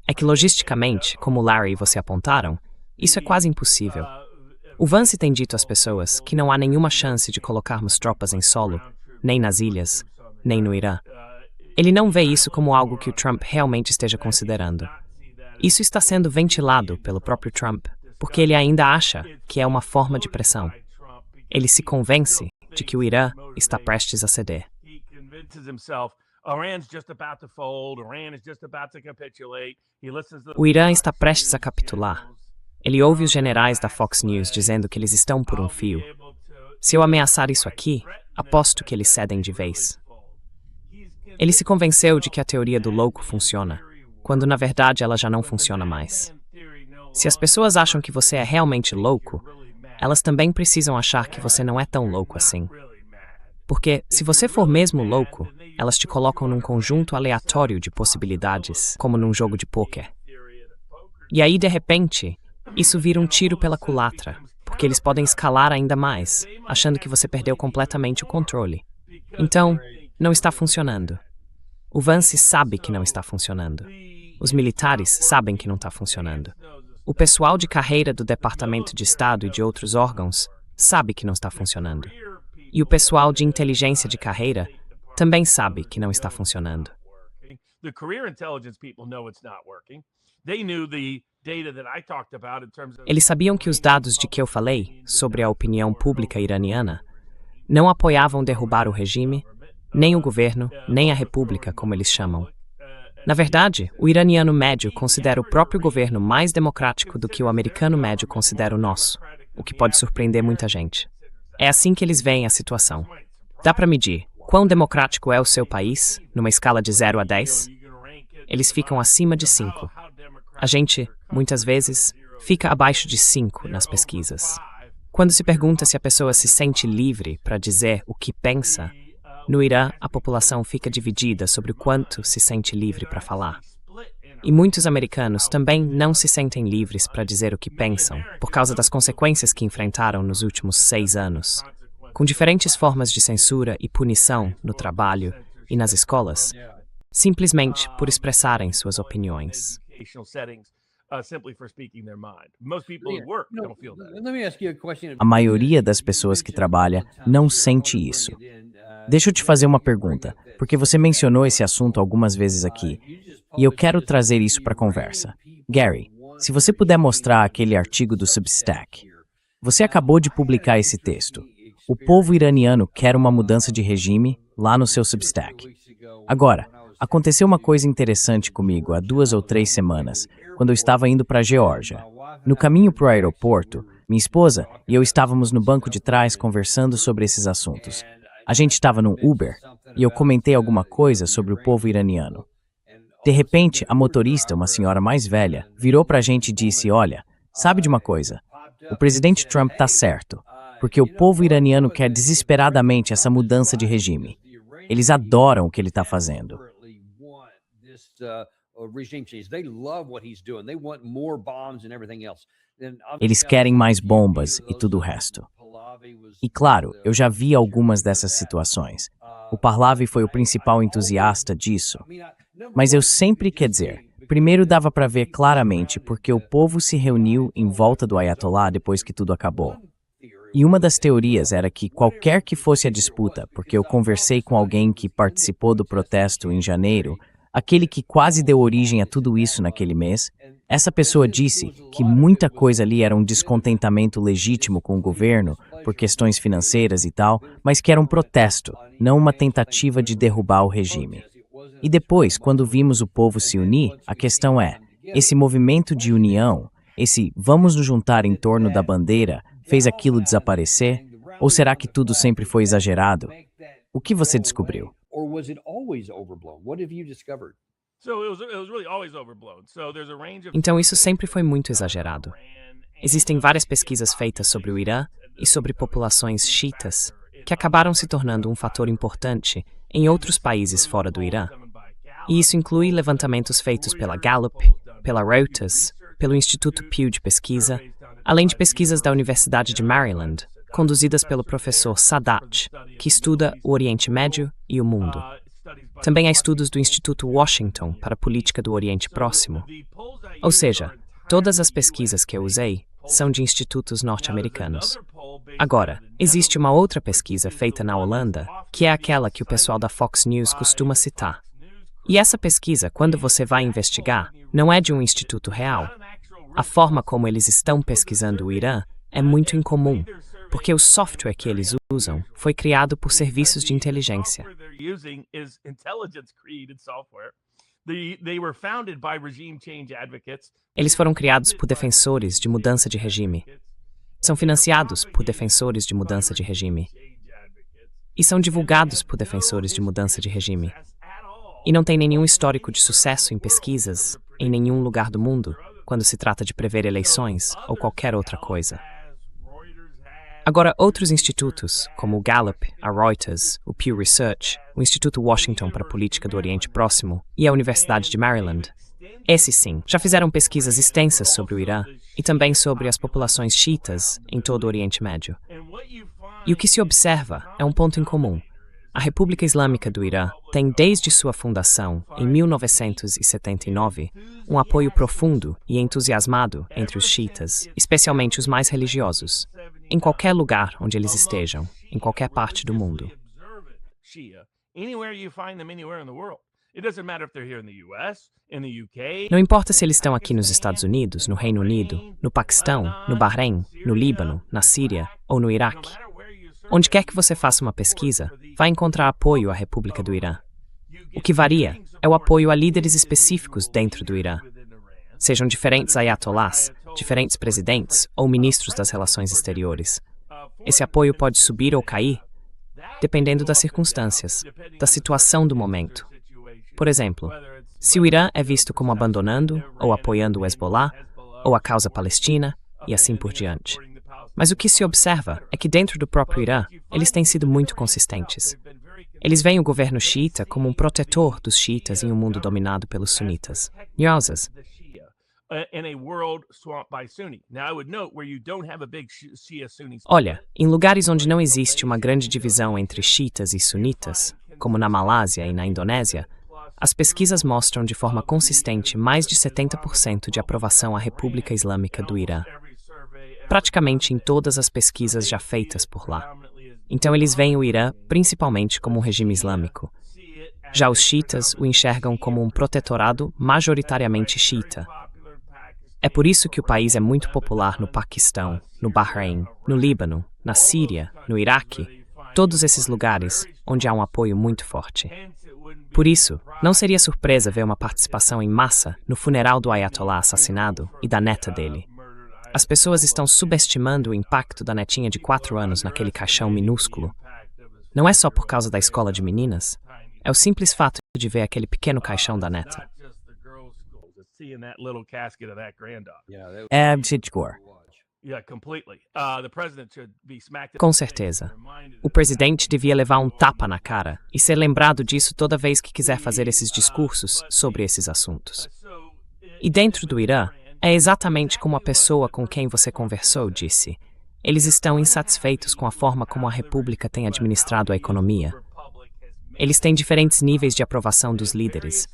B: é que logisticamente, como Larry e você apontaram, isso é quase impossível. O Vance tem dito às pessoas que não há nenhuma chance de colocarmos tropas em solo, nem nas ilhas, nem no Irã. Ele não vê isso como algo que o Trump realmente esteja considerando. Isso está sendo ventilado pelo próprio Trump, porque ele ainda acha que é uma forma de pressão. Ele se convence de que o Irã está prestes a ceder. O Irã está prestes a capitular. Ele ouve os generais da Fox News dizendo que eles estão por um fio. Se eu ameaçar isso aqui, aposto que eles cedem de vez. Ele se convenceu de que a teoria do louco funciona, quando na verdade ela já não funciona mais. Se as pessoas acham que você é realmente louco, elas também precisam achar que você não é tão louco assim. Porque, se você for mesmo louco, elas te colocam num conjunto aleatório de possibilidades, como num jogo de pôquer. E aí, de repente, isso vira um tiro pela culatra, porque eles podem escalar ainda mais, achando que você perdeu completamente o controle. Então, não está funcionando. O Vance sabe que não está funcionando. Os militares sabem que não está funcionando. O pessoal de carreira do Departamento de Estado e de outros órgãos sabe que não está funcionando. E o pessoal de inteligência de carreira também sabe que não está funcionando. Eles sabiam que os dados de que eu falei sobre a opinião pública iraniana não apoiavam derrubar o regime, nem o governo, nem a república, como eles chamam. Na verdade, o iraniano médio considera o próprio governo mais democrático do que o americano médio considera o nosso, o que pode surpreender muita gente. É assim que eles veem a situação. Dá para medir quão democrático é o seu país, numa escala de 0 a 10? Eles ficam acima de 5. A gente, muitas vezes, fica abaixo de 5 nas pesquisas. Quando se pergunta se a pessoa se sente livre para dizer o que pensa, no Irã a população fica dividida sobre o quanto se sente livre para falar. E muitos americanos também não se sentem livres para dizer o que pensam, por causa das consequências que enfrentaram nos últimos 6 anos, com diferentes formas de censura e punição no trabalho e nas escolas, simplesmente por expressarem suas opiniões.
A: A maioria das pessoas que trabalha não sente isso. Deixa eu te fazer uma pergunta, porque você mencionou esse assunto algumas vezes aqui, e eu quero trazer isso para a conversa. Gary, se você puder mostrar aquele artigo do Substack. Você acabou de publicar esse texto. O povo iraniano quer uma mudança de regime lá no seu Substack. Agora, aconteceu uma coisa interessante comigo há 2 ou 3 semanas, quando eu estava indo para a Geórgia. No caminho para o aeroporto, minha esposa e eu estávamos no banco de trás conversando sobre esses assuntos. A gente estava num Uber e eu comentei alguma coisa sobre o povo iraniano. De repente, a motorista, uma senhora mais velha, virou para a gente e disse, olha, sabe de uma coisa? O presidente Trump está certo, porque o povo iraniano quer desesperadamente essa mudança de regime. Eles adoram o que ele está fazendo. Eles querem mais bombas e tudo o resto. E claro, eu já vi algumas dessas situações. O Pahlavi foi o principal entusiasta disso. Mas eu sempre, quer dizer, primeiro dava para ver claramente porque o povo se reuniu em volta do Ayatollah depois que tudo acabou. E uma das teorias era que qualquer que fosse a disputa, porque eu conversei com alguém que participou do protesto em janeiro, aquele que quase deu origem a tudo isso naquele mês, essa pessoa disse que muita coisa ali era um descontentamento legítimo com o governo, por questões financeiras e tal, mas que era um protesto, não uma tentativa de derrubar o regime. E depois, quando vimos o povo se unir, a questão é, esse movimento de união, esse vamos nos juntar em torno da bandeira, fez aquilo desaparecer? Ou será que tudo sempre foi exagerado? O que você descobriu?
B: Então isso sempre foi muito exagerado. Existem várias pesquisas feitas sobre o Irã e sobre populações xiitas que acabaram se tornando um fator importante em outros países fora do Irã. e isso inclui levantamentos feitos pela Gallup, pela Reuters, pelo Instituto Pew de Pesquisa, além de pesquisas da Universidade de Maryland, conduzidas pelo professor Sadat, que estuda o Oriente Médio e o mundo. Também há estudos do Instituto Washington para a Política do Oriente Próximo. Ou seja, todas as pesquisas que eu usei são de institutos norte-americanos. Agora, existe uma outra pesquisa feita na Holanda, que é aquela que o pessoal da Fox News costuma citar. E essa pesquisa, quando você vai investigar, não é de um instituto real. A forma como eles estão pesquisando o Irã é muito incomum, porque o software que eles usam foi criado por serviços de inteligência. Eles foram criados por defensores de mudança de regime. São financiados por defensores de mudança de regime. E são divulgados por defensores de mudança de regime. E não tem nenhum histórico de sucesso em pesquisas em nenhum lugar do mundo quando se trata de prever eleições ou qualquer outra coisa. Agora, outros institutos, como o Gallup, a Reuters, o Pew Research, o Instituto Washington para a Política do Oriente Próximo e a Universidade de Maryland, esses sim, já fizeram pesquisas extensas sobre o Irã e também sobre as populações xiitas em todo o Oriente Médio. E o que se observa é um ponto em comum. A República Islâmica do Irã tem, desde sua fundação, em 1979, um apoio profundo e entusiasmado entre os xiitas, especialmente os mais religiosos, em qualquer lugar onde eles estejam, em qualquer parte do mundo. Não importa se eles estão aqui nos Estados Unidos, no Reino Unido, no Paquistão, no Bahrein, no Líbano, na Síria ou no Iraque. Onde quer que você faça uma pesquisa, vai encontrar apoio à República do Irã. O que varia é o apoio a líderes específicos dentro do Irã. Sejam diferentes ayatollahs, diferentes presidentes ou ministros das relações exteriores. Esse apoio pode subir ou cair, dependendo das circunstâncias, da situação do momento. Por exemplo, se o Irã é visto como abandonando ou apoiando o Hezbollah, ou a causa palestina, e assim por diante. Mas o que se observa é que dentro do próprio Irã, eles têm sido muito consistentes. Eles veem o governo xiita como um protetor dos xiitas em um mundo dominado pelos sunitas. Nhosas. Olha, em lugares onde não existe uma grande divisão entre xiitas e sunitas, como na Malásia e na Indonésia, as pesquisas mostram de forma consistente mais de 70% de aprovação à República Islâmica do Irã. Praticamente em todas as pesquisas já feitas por lá. Então eles veem o Irã principalmente como um regime islâmico. Já os xiitas o enxergam como um protetorado majoritariamente xiita. É por isso que o país é muito popular no Paquistão, no Bahrein, no Líbano, na Síria, no Iraque, todos esses lugares onde há um apoio muito forte. Por isso, não seria surpresa ver uma participação em massa no funeral do Ayatollah assassinado e da neta dele. As pessoas estão subestimando o impacto da netinha de 4 anos naquele caixão minúsculo. Não é só por causa da escola de meninas, é o simples fato de ver aquele pequeno caixão da neta.
A: É absurdo.
B: Com certeza. O presidente devia levar um tapa na cara e ser lembrado disso toda vez que quiser fazer esses discursos sobre esses assuntos. E dentro do Irã, é exatamente como a pessoa com quem você conversou disse. Eles estão insatisfeitos com a forma como a República tem administrado a economia. Eles têm diferentes níveis de aprovação dos líderes,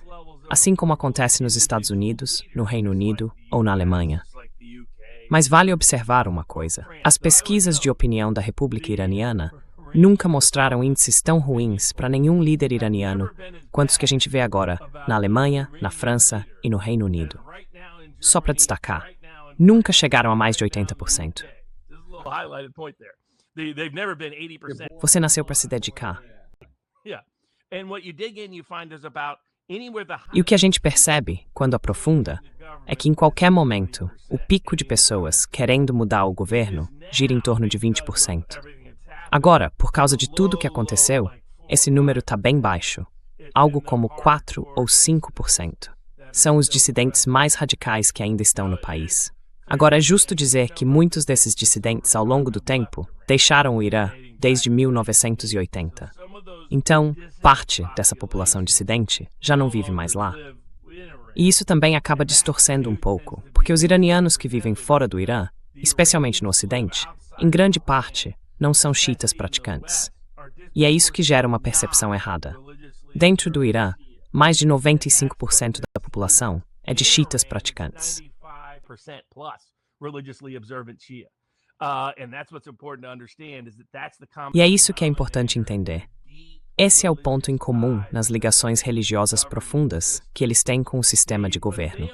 B: assim como acontece nos Estados Unidos, no Reino Unido ou na Alemanha. Mas vale observar uma coisa. As pesquisas de opinião da República Iraniana nunca mostraram índices tão ruins para nenhum líder iraniano quanto os que a gente vê agora na Alemanha, na França e no Reino Unido. Só para destacar, nunca chegaram a mais de 80%. Você nasceu para se dedicar. E o que a gente percebe, quando aprofunda, é que em qualquer momento, o pico de pessoas querendo mudar o governo gira em torno de 20%. Agora, por causa de tudo que aconteceu, esse número está bem baixo, algo como 4 ou 5%. São os dissidentes mais radicais que ainda estão no país. Agora, é justo dizer que muitos desses dissidentes, ao longo do tempo, deixaram o Irã desde 1980. Então, parte dessa população dissidente já não vive mais lá. E isso também acaba distorcendo um pouco, porque os iranianos que vivem fora do Irã, especialmente no Ocidente, em grande parte, não são xiitas praticantes. E é isso que gera uma percepção errada. Dentro do Irã, mais de 95% da população é de xiitas praticantes. E é isso que é importante entender. Esse é o ponto em comum nas ligações religiosas profundas que eles têm com o sistema de governo.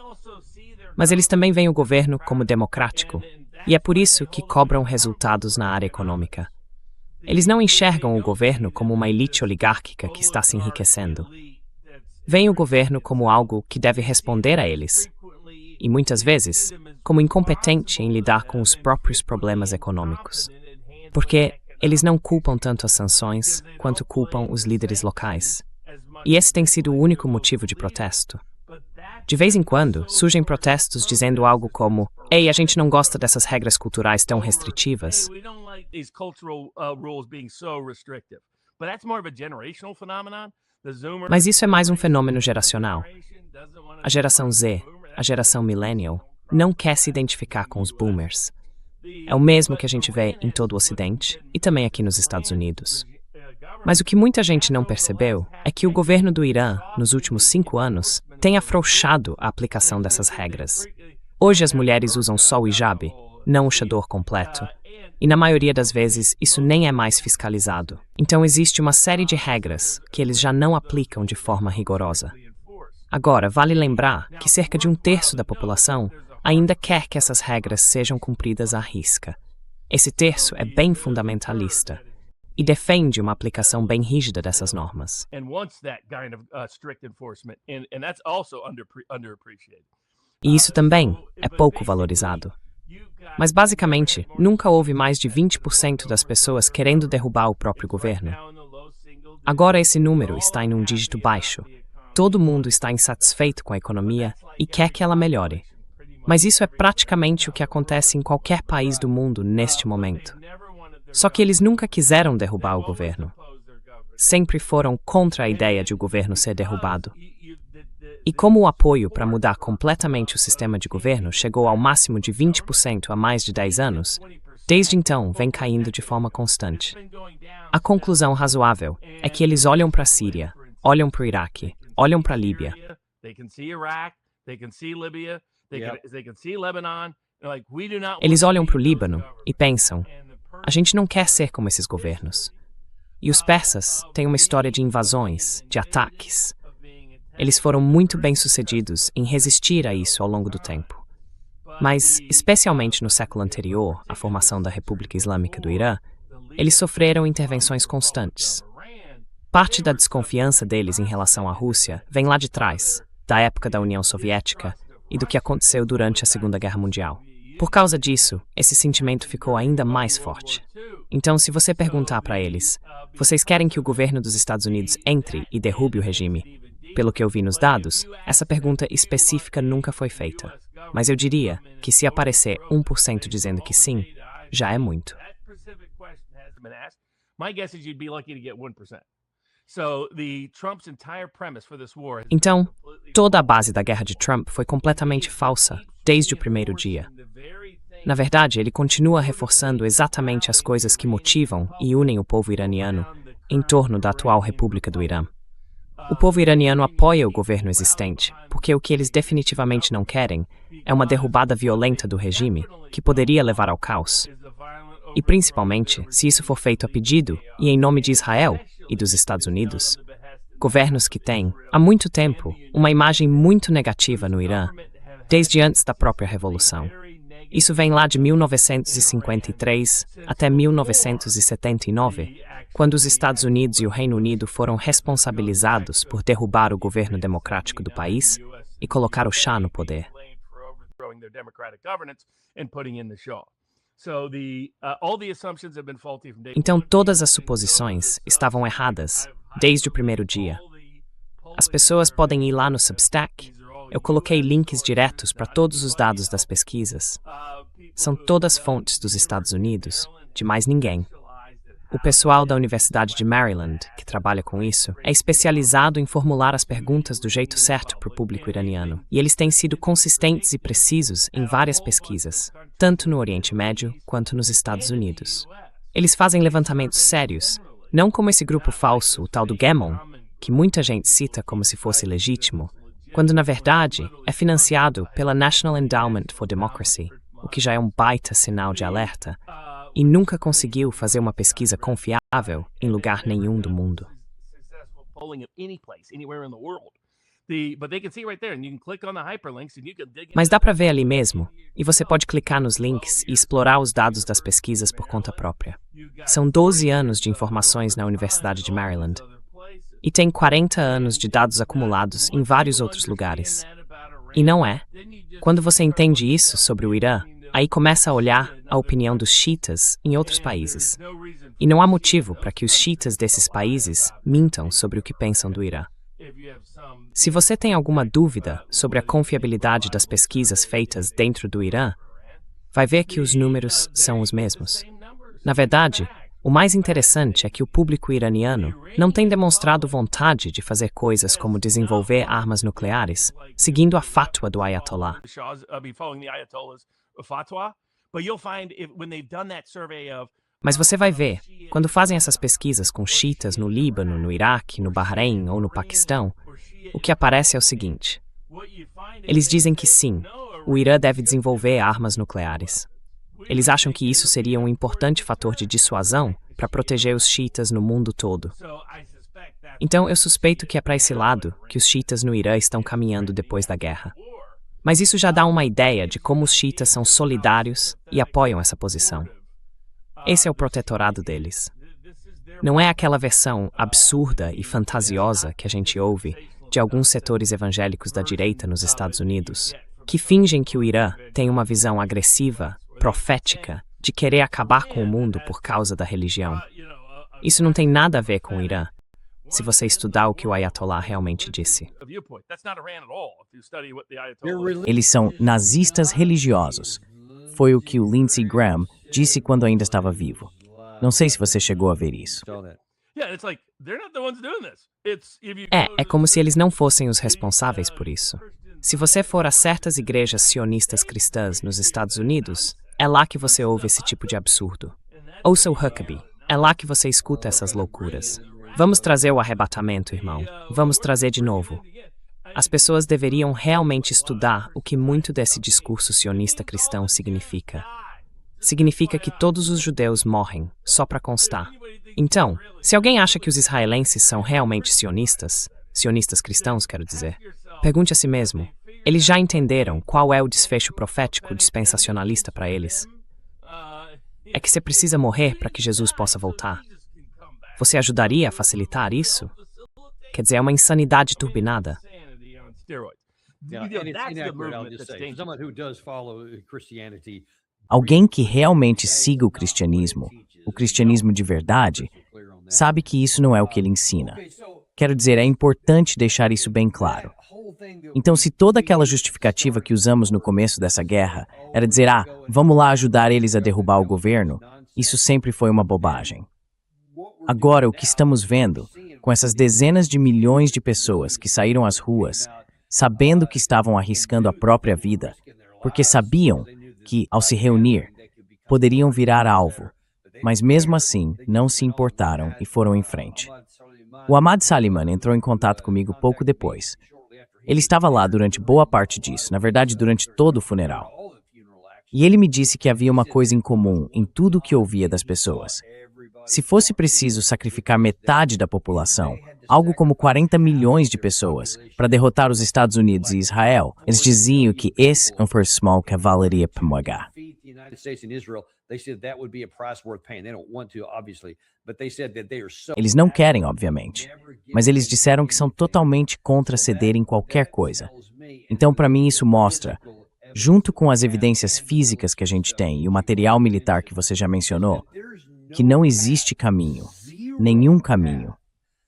B: Mas eles também veem o governo como democrático, e é por isso que cobram resultados na área econômica. Eles não enxergam o governo como uma elite oligárquica que está se enriquecendo. Veem o governo como algo que deve responder a eles, e muitas vezes, como incompetente em lidar com os próprios problemas econômicos. Porque eles não culpam tanto as sanções quanto culpam os líderes locais. E esse tem sido o único motivo de protesto. De vez em quando, surgem protestos dizendo algo como: "Ei, a gente não gosta dessas regras culturais tão restritivas." Mas isso é mais um fenômeno geracional. A geração Z, a geração millennial, não quer se identificar com os boomers. É o mesmo que a gente vê em todo o Ocidente e também aqui nos Estados Unidos. Mas o que muita gente não percebeu é que o governo do Irã, nos últimos 5 anos, tem afrouxado a aplicação dessas regras. Hoje as mulheres usam só o hijab, não o chador completo. E na maioria das vezes isso nem é mais fiscalizado. Então existe uma série de regras que eles já não aplicam de forma rigorosa. Agora, vale lembrar que cerca de 1/3 da população ainda quer que essas regras sejam cumpridas à risca. Esse terço é bem fundamentalista e defende uma aplicação bem rígida dessas normas. E isso também é pouco valorizado. Mas basicamente, nunca houve mais de 20% das pessoas querendo derrubar o próprio governo. Agora esse número está em um dígito baixo. Todo mundo está insatisfeito com a economia e quer que ela melhore. Mas isso é praticamente o que acontece em qualquer país do mundo neste momento. Só que eles nunca quiseram derrubar o governo. Sempre foram contra a ideia de o governo ser derrubado. E como o apoio para mudar completamente o sistema de governo chegou ao máximo de 20% há mais de 10 anos, desde então vem caindo de forma constante. A conclusão razoável é que eles olham para a Síria, olham para o Iraque, olham para a Líbia. Eles olham para o Líbano e pensam: a gente não quer ser como esses governos. E os persas têm uma história de invasões, de ataques. Eles foram muito bem-sucedidos em resistir a isso ao longo do tempo. Mas, especialmente no século anterior à formação da República Islâmica do Irã, eles sofreram intervenções constantes. Parte da desconfiança deles em relação à Rússia vem lá de trás, da época da União Soviética e do que aconteceu durante a Segunda Guerra Mundial. Por causa disso, esse sentimento ficou ainda mais forte. Então, se você perguntar para eles: vocês querem que o governo dos Estados Unidos entre e derrube o regime? Pelo que eu vi nos dados, essa pergunta específica nunca foi feita. Mas eu diria que se aparecer 1% dizendo que sim, já é muito. Então, toda a base da guerra de Trump foi completamente falsa, desde o primeiro dia. Na verdade, ele continua reforçando exatamente as coisas que motivam e unem o povo iraniano em torno da atual República do Irã. O povo iraniano apoia o governo existente, porque o que eles definitivamente não querem é uma derrubada violenta do regime, que poderia levar ao caos. E principalmente, se isso for feito a pedido e em nome de Israel e dos Estados Unidos. Governos que têm, há muito tempo, uma imagem muito negativa no Irã, desde antes da própria Revolução. Isso vem lá de 1953 até 1979, quando os Estados Unidos e o Reino Unido foram responsabilizados por derrubar o governo democrático do país e colocar o Shah no poder. Então todas as suposições estavam erradas desde o primeiro dia. As pessoas podem ir lá no Substack. Eu coloquei links diretos para todos os dados das pesquisas. São todas fontes dos Estados Unidos, de mais ninguém. O pessoal da Universidade de Maryland, que trabalha com isso, é especializado em formular as perguntas do jeito certo para o público iraniano. E eles têm sido consistentes e precisos em várias pesquisas, tanto no Oriente Médio quanto nos Estados Unidos. Eles fazem levantamentos sérios, não como esse grupo falso, o tal do Gammon, que muita gente cita como se fosse legítimo, quando na verdade é financiado pela National Endowment for Democracy, o que já é um baita sinal de alerta, e nunca conseguiu fazer uma pesquisa confiável em lugar nenhum do mundo. Mas dá para ver ali mesmo, e você pode clicar nos links e explorar os dados das pesquisas por conta própria. São 12 anos de informações na Universidade de Maryland, e tem 40 anos de dados acumulados em vários outros lugares. E não é? Quando você entende isso sobre o Irã, aí começa a olhar a opinião dos xiitas em outros países. E não há motivo para que os xiitas desses países mintam sobre o que pensam do Irã. Se você tem alguma dúvida sobre a confiabilidade das pesquisas feitas dentro do Irã, vai ver que os números são os mesmos. Na verdade, o mais interessante é que o público iraniano não tem demonstrado vontade de fazer coisas como desenvolver armas nucleares, seguindo a fatwa do Ayatollah. Mas você vai ver, quando fazem essas pesquisas com xiitas no Líbano, no Iraque, no Bahrein ou no Paquistão, o que aparece é o seguinte. Eles dizem que sim, o Irã deve desenvolver armas nucleares. Eles acham que isso seria um importante fator de dissuasão para proteger os xiitas no mundo todo. Então eu suspeito que é para esse lado que os xiitas no Irã estão caminhando depois da guerra. Mas isso já dá uma ideia de como os xiitas são solidários e apoiam essa posição. Esse é o protetorado deles. Não é aquela versão absurda e fantasiosa que a gente ouve de alguns setores evangélicos da direita nos Estados Unidos, que fingem que o Irã tem uma visão agressiva, profética, de querer acabar com o mundo por causa da religião. Isso não tem nada a ver com o Irã, se você estudar o que o Ayatollah realmente disse.
A: Eles são nazistas religiosos. Foi o que o Lindsey Graham disse quando ainda estava vivo. Não sei se você chegou a ver isso.
B: É como se eles não fossem os responsáveis por isso. Se você for a certas igrejas sionistas cristãs nos Estados Unidos, é lá que você ouve esse tipo de absurdo. Ouça o Huckabee, é lá que você escuta essas loucuras. Vamos trazer o arrebatamento, irmão. Vamos trazer de novo. As pessoas deveriam realmente estudar o que muito desse discurso sionista cristão significa. Significa que todos os judeus morrem, só para constar. Então, se alguém acha que os israelenses são realmente sionistas cristãos, quero dizer, pergunte a si mesmo, eles já entenderam qual é o desfecho profético dispensacionalista para eles? É que você precisa morrer para que Jesus possa voltar. Você ajudaria a facilitar isso? Quer dizer, é uma insanidade turbinada.
A: Alguém que realmente siga o cristianismo de verdade, sabe que isso não é o que ele ensina. Quero dizer, é importante deixar isso bem claro. Então, se toda aquela justificativa que usamos no começo dessa guerra era dizer, vamos lá ajudar eles a derrubar o governo, isso sempre foi uma bobagem. Agora, o que estamos vendo, com essas dezenas de milhões de pessoas que saíram às ruas, sabendo que estavam arriscando a própria vida, porque sabiam que, ao se reunir, poderiam virar alvo, mas mesmo assim não se importaram e foram em frente. O Ahmad Saliman entrou em contato comigo pouco depois. Ele estava lá durante boa parte disso, na verdade durante todo o funeral. E ele me disse que havia uma coisa em comum em tudo o que ouvia das pessoas. Se fosse preciso sacrificar metade da população, algo como 40 milhões de pessoas, para derrotar os Estados Unidos e Israel, eles diziam que esse é um small que valeria pagar. Eles não querem, obviamente, mas eles disseram que são totalmente contra ceder em qualquer coisa. Então, para mim, isso mostra, junto com as evidências físicas que a gente tem e o material militar que você já mencionou, que não existe caminho, nenhum caminho,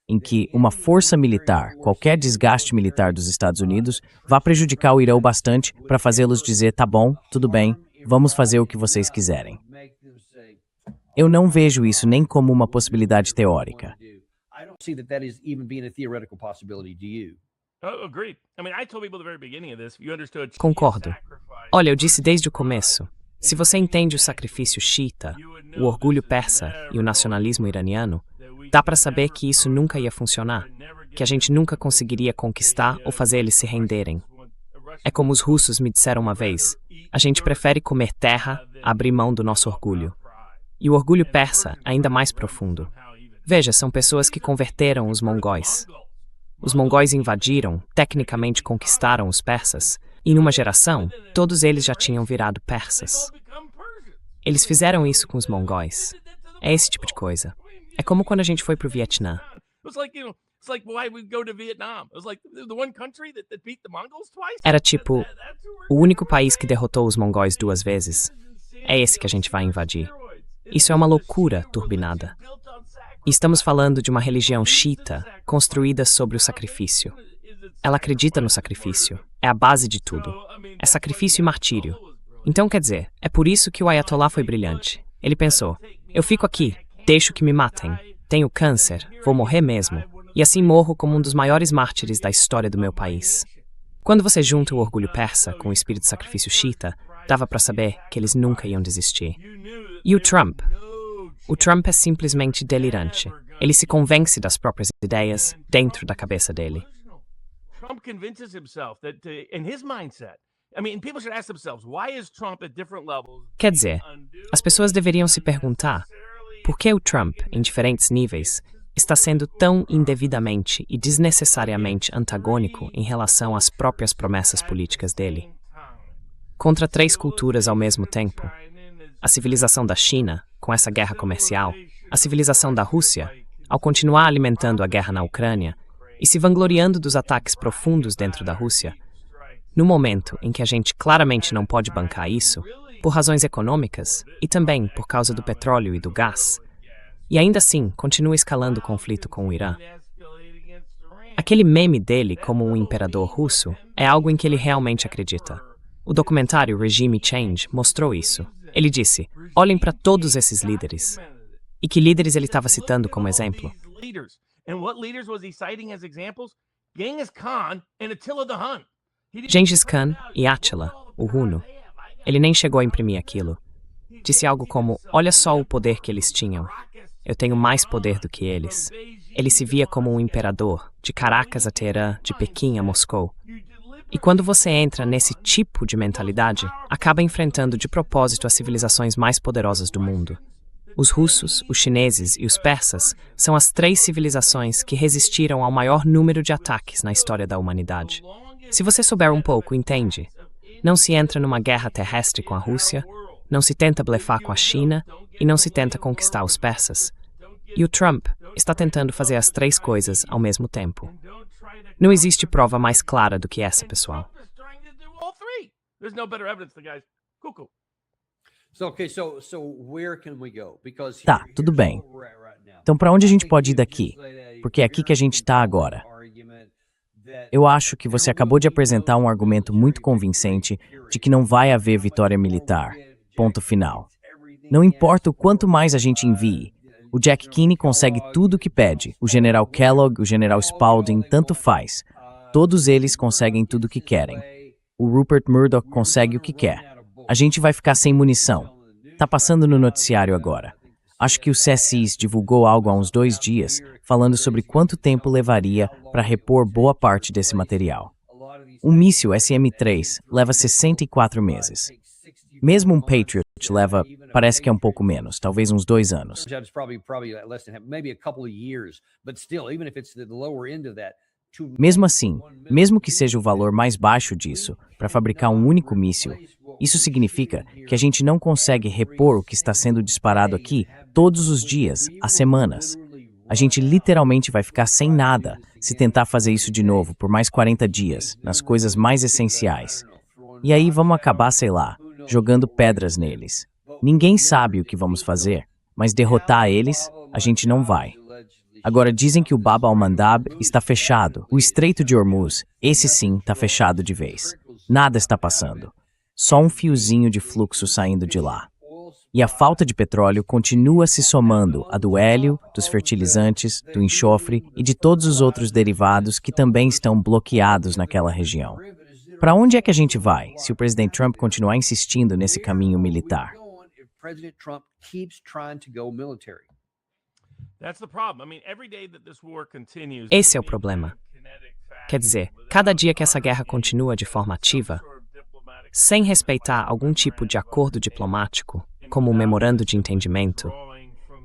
A: em que uma força militar, qualquer desgaste militar dos Estados Unidos, vá prejudicar o Irã o bastante para fazê-los dizer, tá bom, tudo bem, vamos fazer o que vocês quiserem. Eu não vejo isso nem como uma possibilidade teórica.
E: I don't see that is even being a theoretical possibility. Do you?
D: Agreed. I mean, I told people at the very beginning of this, you understood.
B: Concordo. Olha, eu disse desde o começo. Se você entende o sacrifício xiita, o orgulho persa e o nacionalismo iraniano, dá para saber que isso nunca ia funcionar, que a gente nunca conseguiria conquistar ou fazer eles se renderem. É como os russos me disseram uma vez, a gente prefere comer terra a abrir mão do nosso orgulho. E o orgulho persa é ainda mais profundo. Veja, são pessoas que converteram os mongóis. Os mongóis invadiram, tecnicamente conquistaram os persas, e numa geração, todos eles já tinham virado persas. Eles fizeram isso com os mongóis. É esse tipo de coisa. É como quando a gente foi pro Vietnã. Era tipo, o único país que derrotou os mongóis 2 vezes. É esse que a gente vai invadir. Isso é uma loucura turbinada. E estamos falando de uma religião xiita construída sobre o sacrifício. Ela acredita no sacrifício. É a base de tudo. É sacrifício e martírio. Então, quer dizer, é por isso que o Ayatollah foi brilhante. Ele pensou, eu fico aqui, deixo que me matem. Tenho câncer, vou morrer mesmo. E assim morro como um dos maiores mártires da história do meu país. Quando você junta o orgulho persa com o espírito de sacrifício xiita, dava para saber que eles nunca iam desistir. E o Trump? O Trump é simplesmente delirante. Ele se convence das próprias ideias dentro da cabeça dele.
D: Trump convinces himself that in his mindset. I mean, people should ask themselves, why is Trump at different levels?
B: Quer dizer, as pessoas deveriam se perguntar por que o Trump, em diferentes níveis, está sendo tão indevidamente e desnecessariamente antagônico em relação às próprias promessas políticas dele. Contra 3 culturas ao mesmo tempo. A civilização da China, com essa guerra comercial, a civilização da Rússia, ao continuar alimentando a guerra na Ucrânia e se vangloriando dos ataques profundos dentro da Rússia, no momento em que a gente claramente não pode bancar isso, por razões econômicas e também por causa do petróleo e do gás, e ainda assim continua escalando o conflito com o Irã. Aquele meme dele como um imperador russo é algo em que ele realmente acredita. O documentário Regime Change mostrou isso. Ele disse, olhem para todos esses líderes. E que líderes ele estava citando como exemplo? Gengis Khan e Attila, o Huno. Ele nem chegou a imprimir aquilo. Disse algo como, olha só o poder que eles tinham. Eu tenho mais poder do que eles. Ele se via como um imperador, de Caracas a Teherã, de Pequim a Moscou. E quando você entra nesse tipo de mentalidade, acaba enfrentando de propósito as civilizações mais poderosas do mundo. Os russos, os chineses e os persas são as 3 civilizações que resistiram ao maior número de ataques na história da humanidade. Se você souber um pouco, entende. Não se entra numa guerra terrestre com a Rússia, não se tenta blefar com a China e não se tenta conquistar os persas. E o Trump está tentando fazer as 3 coisas ao mesmo tempo. Não existe prova mais clara do que essa, pessoal.
A: Tá, tudo bem. Então, para onde a gente pode ir daqui? Porque é aqui que a gente está agora. Eu acho que você acabou de apresentar um argumento muito convincente de que não vai haver vitória militar. Ponto final. Não importa o quanto mais a gente envie. O Jack Kinney consegue tudo o que pede. O general Kellogg, o general Spaulding, tanto faz. Todos eles conseguem tudo o que querem. O Rupert Murdoch consegue o que quer. A gente vai ficar sem munição. Tá passando no noticiário agora. Acho que o CSIS divulgou algo há uns 2 dias, falando sobre quanto tempo levaria para repor boa parte desse material. Um míssil SM-3 leva 64 meses. Mesmo um Patriot leva, parece que é um pouco menos, talvez uns 2 anos. Mesmo assim, mesmo que seja o valor mais baixo disso, para fabricar um único míssil, isso significa que a gente não consegue repor o que está sendo disparado aqui todos os dias, há semanas. A gente literalmente vai ficar sem nada se tentar fazer isso de novo por mais 40 dias, nas coisas mais essenciais. E aí vamos acabar, sei lá, jogando pedras neles. Ninguém sabe o que vamos fazer, mas derrotar eles, a gente não vai. Agora dizem que o Bab al-Mandab está fechado. O Estreito de Hormuz, esse sim, está fechado de vez. Nada está passando. Só um fiozinho de fluxo saindo de lá. E a falta de petróleo continua se somando à do hélio, dos fertilizantes, do enxofre e de todos os outros derivados que também estão bloqueados naquela região. Para onde é que a gente vai se o presidente Trump continuar insistindo nesse caminho militar?
B: Esse é o problema. Quer dizer, cada dia que essa guerra continua de forma ativa, sem respeitar algum tipo de acordo diplomático, como um memorando de entendimento,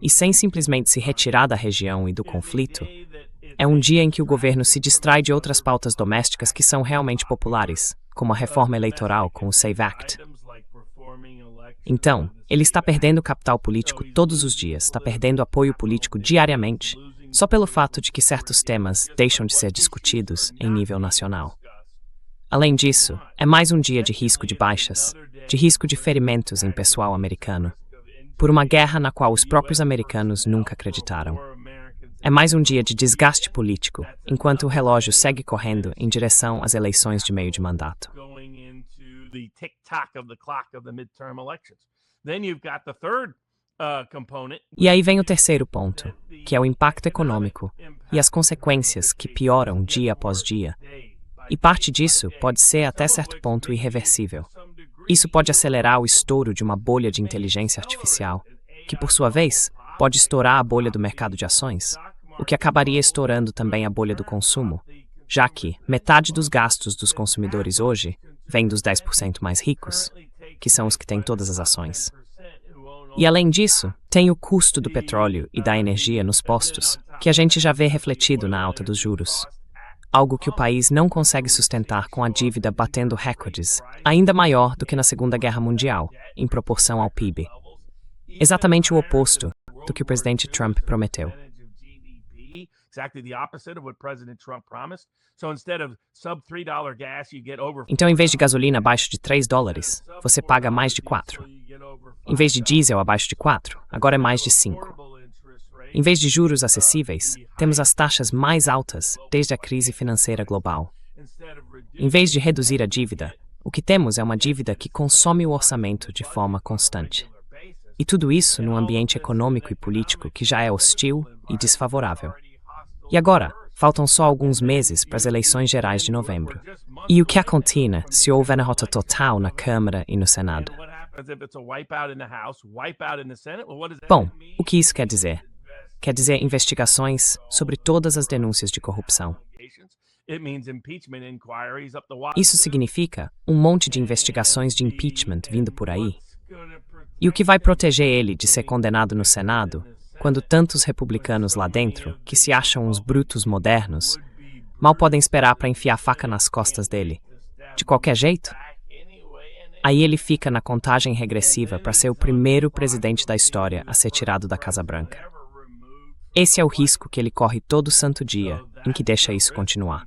B: e sem simplesmente se retirar da região e do conflito, é um dia em que o governo se distrai de outras pautas domésticas que são realmente populares, como a reforma eleitoral com o SAVE Act. Então, ele está perdendo capital político todos os dias, está perdendo apoio político diariamente, só pelo fato de que certos temas deixam de ser discutidos em nível nacional. Além disso, é mais um dia de risco de baixas, de risco de ferimentos em pessoal americano, por uma guerra na qual os próprios americanos nunca acreditaram. É mais um dia de desgaste político, enquanto o relógio segue correndo em direção às eleições de meio de mandato. E aí vem o terceiro ponto, que é o impacto econômico e as consequências que pioram dia após dia. E parte disso pode ser até certo ponto irreversível. Isso pode acelerar o estouro de uma bolha de inteligência artificial, que por sua vez pode estourar a bolha do mercado de ações, o que acabaria estourando também a bolha do consumo, já que metade dos gastos dos consumidores hoje vem dos 10% mais ricos, que são os que têm todas as ações. E além disso, tem o custo do petróleo e da energia nos postos, que a gente já vê refletido na alta dos juros. Algo que o país não consegue sustentar com a dívida batendo recordes, ainda maior do que na Segunda Guerra Mundial, em proporção ao PIB. Exatamente o oposto do que o presidente Trump prometeu. Então, em vez de gasolina abaixo de $3, você paga mais de 4. Em vez de diesel abaixo de 4, agora é mais de 5. Em vez de juros acessíveis, temos as taxas mais altas desde a crise financeira global. Em vez de reduzir a dívida, o que temos é uma dívida que consome o orçamento de forma constante. E tudo isso num ambiente econômico e político que já é hostil e desfavorável. E agora, faltam só alguns meses para as eleições gerais de novembro. E o que acontece se houver derrota total na Câmara e no Senado? Bom, o que isso quer dizer? Quer dizer investigações sobre todas as denúncias de corrupção. Isso significa um monte de investigações de impeachment vindo por aí. E o que vai proteger ele de ser condenado no Senado, quando tantos republicanos lá dentro, que se acham uns brutos modernos, mal podem esperar para enfiar a faca nas costas dele? De qualquer jeito? Aí ele fica na contagem regressiva para ser o primeiro presidente da história a ser tirado da Casa Branca. Esse é o risco que ele corre todo santo dia, em que deixa isso continuar.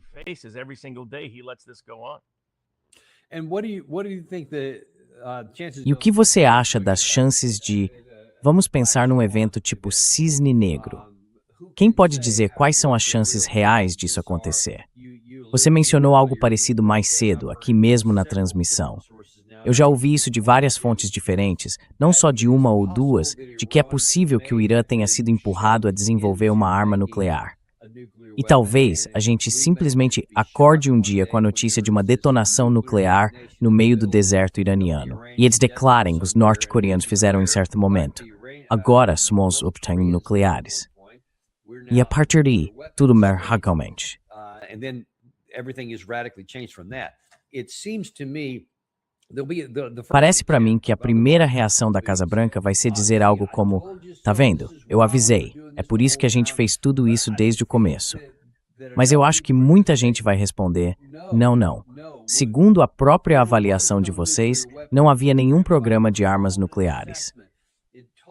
A: E o que você acha das chances de, vamos pensar num evento tipo Cisne Negro? Quem pode dizer quais são as chances reais disso acontecer? Você mencionou algo parecido mais cedo, aqui mesmo na transmissão. Eu já ouvi isso de várias fontes diferentes, não só de uma ou duas, de que é possível que o Irã tenha sido empurrado a desenvolver uma arma nuclear. E talvez a gente simplesmente acorde um dia com a notícia de uma detonação nuclear no meio do deserto iraniano. E eles declarem que os norte-coreanos fizeram em certo momento. Agora somos obtêm nucleares. E a partir daí, tudo muda radicalmente. Parece para mim que a primeira reação da Casa Branca vai ser dizer algo como: tá vendo? Eu avisei. É por isso que a gente fez tudo isso desde o começo. Mas eu acho que muita gente vai responder: não, não. Segundo a própria avaliação de vocês, não havia nenhum programa de armas nucleares.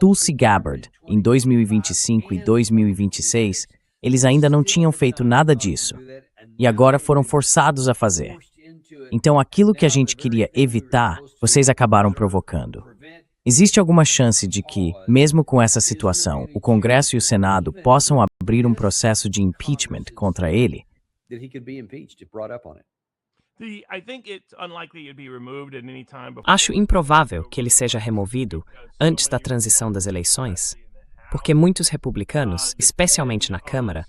A: Tulsi Gabbard, em 2025 e 2026, eles ainda não tinham feito nada disso. E agora foram forçados a fazer. Então, aquilo que a gente queria evitar, vocês acabaram provocando. Existe alguma chance de que, mesmo com essa situação, o Congresso e o Senado possam abrir um processo de impeachment contra ele?
B: Acho improvável que ele seja removido antes da transição das eleições, porque muitos republicanos, especialmente na Câmara,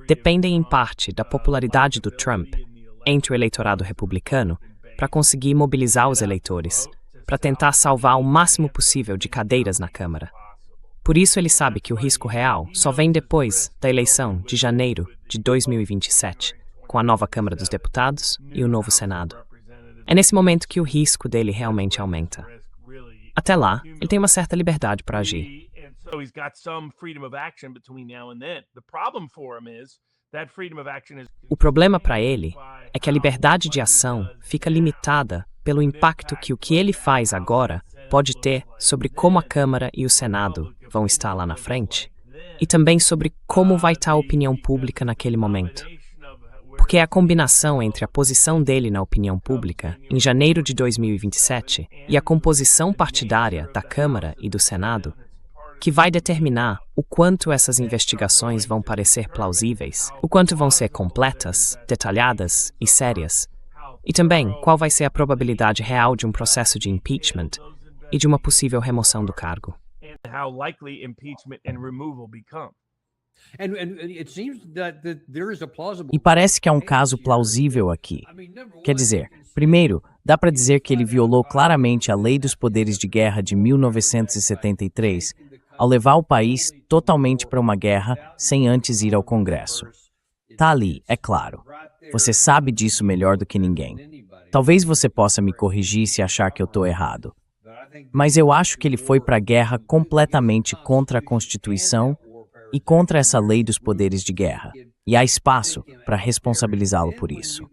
B: dependem em parte da popularidade do Trump entre o eleitorado republicano para conseguir mobilizar os eleitores, para tentar salvar o máximo possível de cadeiras na Câmara. Por isso ele sabe que o risco real só vem depois da eleição de janeiro de 2027, com a nova Câmara dos Deputados e o novo Senado. É nesse momento que o risco dele realmente aumenta. Até lá, ele tem uma certa liberdade para agir. O problema para ele é que a liberdade de ação fica limitada pelo impacto que o que ele faz agora pode ter sobre como a Câmara e o Senado vão estar lá na frente, e também sobre como vai estar a opinião pública naquele momento. Porque é a combinação entre a posição dele na opinião pública em janeiro de 2027 e a composição partidária da Câmara e do Senado que vai determinar o quanto essas investigações vão parecer plausíveis, o quanto vão ser completas, detalhadas e sérias, e também qual vai ser a probabilidade real de um processo de impeachment e de uma possível remoção do cargo.
A: E parece que há um caso plausível aqui. Quer dizer, primeiro, dá para dizer que ele violou claramente a Lei dos Poderes de Guerra de 1973 ao levar o país totalmente para uma guerra sem antes ir ao Congresso. Tá ali, é claro. Você sabe disso melhor do que ninguém. Talvez você possa me corrigir se achar que eu estou errado. Mas eu acho que ele foi para a guerra completamente contra a Constituição e contra essa lei dos poderes de guerra. E há espaço para responsabilizá-lo por isso.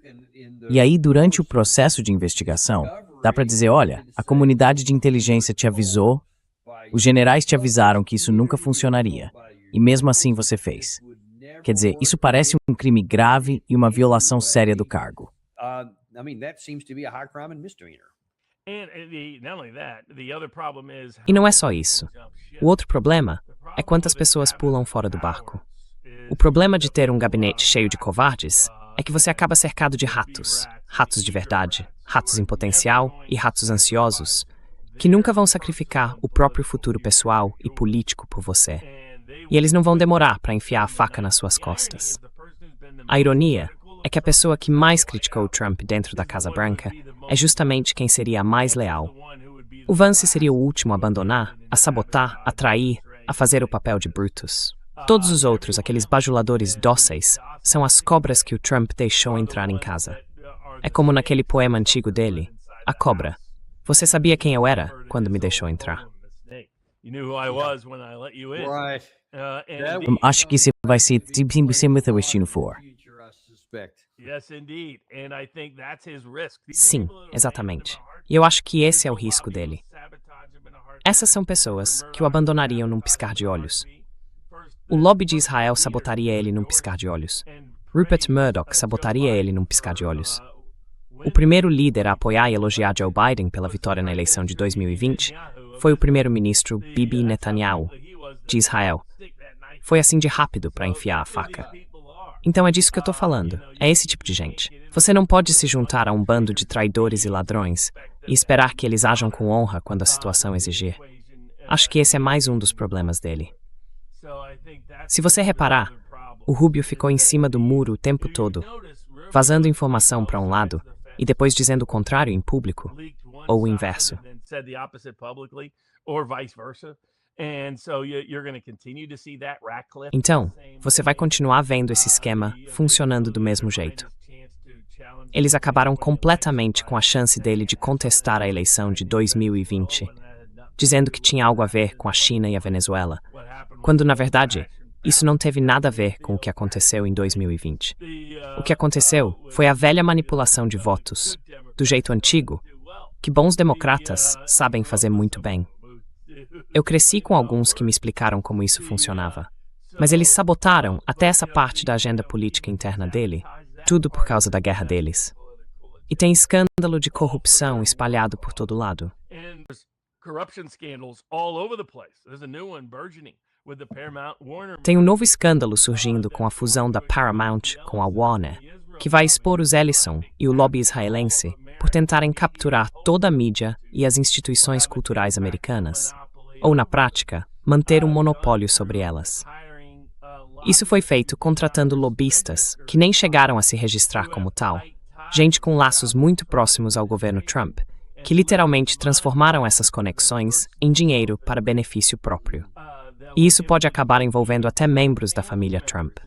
A: E aí, durante o processo de investigação, dá para dizer, olha, a comunidade de inteligência te avisou, os generais te avisaram que isso nunca funcionaria, e mesmo assim você fez. Quer dizer, isso parece um crime grave e uma violação séria do cargo.
B: E não é só isso. O outro problema é quantas pessoas pulam fora do barco. O problema de ter um gabinete cheio de covardes é que você acaba cercado de ratos, ratos de verdade, ratos em potencial e ratos ansiosos, que nunca vão sacrificar o próprio futuro pessoal e político por você. E eles não vão demorar para enfiar a faca nas suas costas. A ironia é que a pessoa que mais criticou o Trump dentro da Casa Branca é justamente quem seria a mais leal. O Vance seria o último a abandonar, a sabotar, a trair, a fazer o papel de Brutus. Todos os outros, aqueles bajuladores dóceis, são as cobras que o Trump deixou entrar em casa. É como naquele poema antigo dele, A Cobra. Você sabia quem eu era quando me deixou entrar?
A: Acho que isso vai ser sempre o destino for.
B: Sim, exatamente. E eu acho que esse é o risco dele. Essas são pessoas que o abandonariam num piscar de olhos. O lobby de Israel sabotaria ele num piscar de olhos. Rupert Murdoch sabotaria ele num piscar de olhos. O primeiro líder a apoiar e elogiar Joe Biden pela vitória na eleição de 2020 foi o primeiro-ministro Bibi Netanyahu, de Israel. Foi assim de rápido para enfiar a faca. Então é disso que eu tô falando. É esse tipo de gente. Você não pode se juntar a um bando de traidores e ladrões e esperar que eles ajam com honra quando a situação exigir. Acho que esse é mais um dos problemas dele. Se você reparar, o Rubio ficou em cima do muro o tempo todo, vazando informação para um lado e depois dizendo o contrário em público, ou o inverso. Então, você vai continuar vendo esse esquema funcionando do mesmo jeito. Eles acabaram completamente com a chance dele de contestar a eleição de 2020, dizendo que tinha algo a ver com a China e a Venezuela, quando, na verdade, isso não teve nada a ver com o que aconteceu em 2020. O que aconteceu foi a velha manipulação de votos, do jeito antigo, que bons democratas sabem fazer muito bem. Eu cresci com alguns que me explicaram como isso funcionava, mas eles sabotaram até essa parte da agenda política interna dele, tudo por causa da guerra deles. E tem escândalo de corrupção espalhado por todo lado. Tem um novo escândalo surgindo com a fusão da Paramount com a Warner, que vai expor os Ellison e o lobby israelense por tentarem capturar toda a mídia e as instituições culturais americanas, ou, na prática, manter um monopólio sobre elas. Isso foi feito contratando lobistas que nem chegaram a se registrar como tal, gente com laços muito próximos ao governo Trump, que literalmente transformaram essas conexões em dinheiro para benefício próprio. E isso pode acabar envolvendo até membros da família Trump.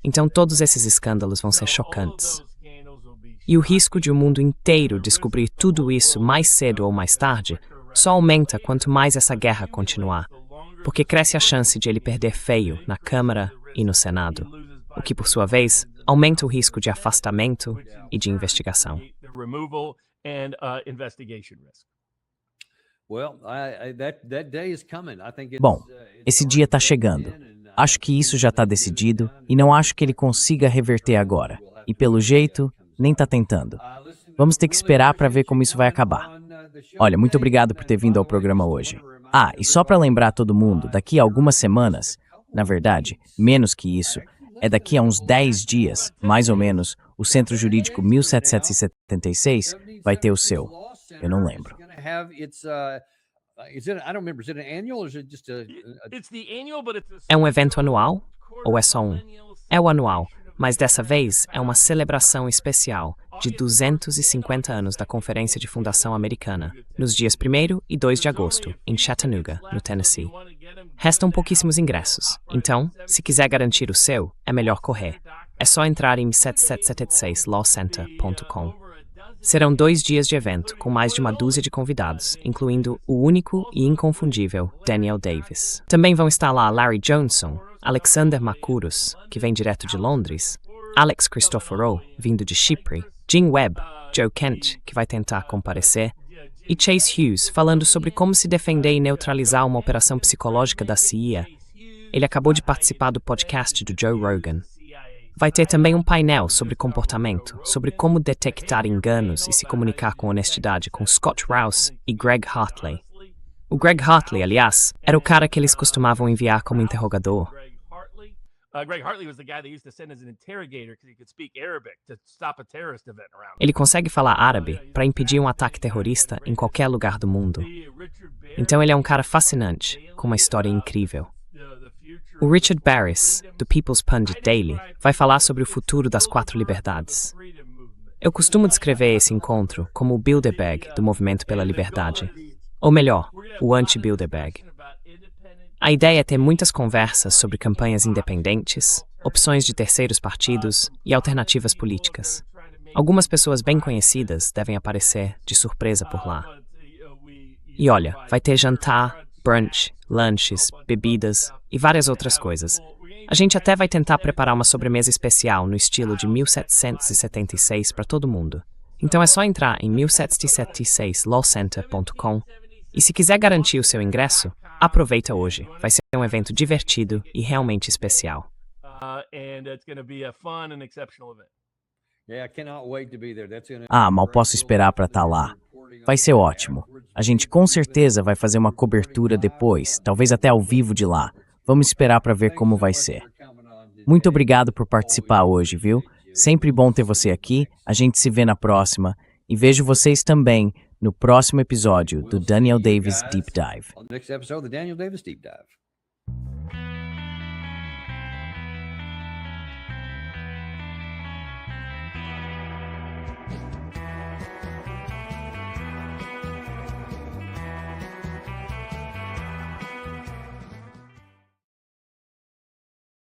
B: Então todos esses escândalos vão ser chocantes. E o risco de o mundo inteiro descobrir tudo isso mais cedo ou mais tarde só aumenta quanto mais essa guerra continuar, porque cresce a chance de ele perder feio na Câmara e no Senado, o que, por sua vez, aumenta o risco de afastamento e de investigação.
A: Bom, esse dia está chegando. Acho que isso já está decidido e não acho que ele consiga reverter agora. E pelo jeito, nem está tentando. Vamos ter que esperar para ver como isso vai acabar. Olha, muito obrigado por ter vindo ao programa hoje. Ah, e só para lembrar todo mundo, daqui a algumas semanas, na verdade, menos que isso, é daqui a uns 10 dias, mais ou menos, o Centro Jurídico 1776 vai ter o seu. Eu não lembro.
B: É um evento anual? Ou é só um? É o anual, mas dessa vez é uma celebração especial de 250 anos da Conferência de Fundação Americana, nos dias 1º e 2 de agosto, em Chattanooga, no Tennessee. Restam pouquíssimos ingressos, então, se quiser garantir o seu, é melhor correr. É só entrar em 7776lawcenter.com. Serão 2 dias de evento com mais de uma dúzia de convidados, incluindo o único e inconfundível Daniel Davis. Também vão estar lá Larry Johnson, Alexander Makouros, que vem direto de Londres, Alex Christoforou, vindo de Chipre, Jim Webb, Joe Kent, que vai tentar comparecer, e Chase Hughes, falando sobre como se defender e neutralizar uma operação psicológica da CIA. Ele acabou de participar do podcast do Joe Rogan. Vai ter também um painel sobre comportamento, sobre como detectar enganos e se comunicar com honestidade com Scott Rouse e Greg Hartley. O Greg Hartley, aliás, era o cara que eles costumavam enviar como interrogador. Ele consegue falar árabe para impedir um ataque terrorista em qualquer lugar do mundo. Então ele é um cara fascinante, com uma história incrível. O Richard Barris, do People's Pundit Daily, vai falar sobre o futuro das 4 liberdades. Eu costumo descrever esse encontro como o Bilderberg do Movimento pela Liberdade. Ou melhor, o anti-Bilderberg. A ideia é ter muitas conversas sobre campanhas independentes, opções de terceiros partidos e alternativas políticas. Algumas pessoas bem conhecidas devem aparecer de surpresa por lá. E olha, vai ter jantar, brunch, lanches, bebidas e várias outras coisas. A gente até vai tentar preparar uma sobremesa especial no estilo de 1776 para todo mundo. Então é só entrar em 1776lawcenter.com e se quiser garantir o seu ingresso, aproveita hoje. Vai ser um evento divertido e realmente especial.
A: Ah, mal posso esperar para estar lá. Vai ser ótimo. A gente com certeza vai fazer uma cobertura depois, talvez até ao vivo de lá. Vamos esperar para ver como vai ser. Muito obrigado por participar hoje, viu? Sempre bom ter você aqui. A gente se vê na próxima. E vejo vocês também no próximo episódio do Daniel Davis Deep Dive.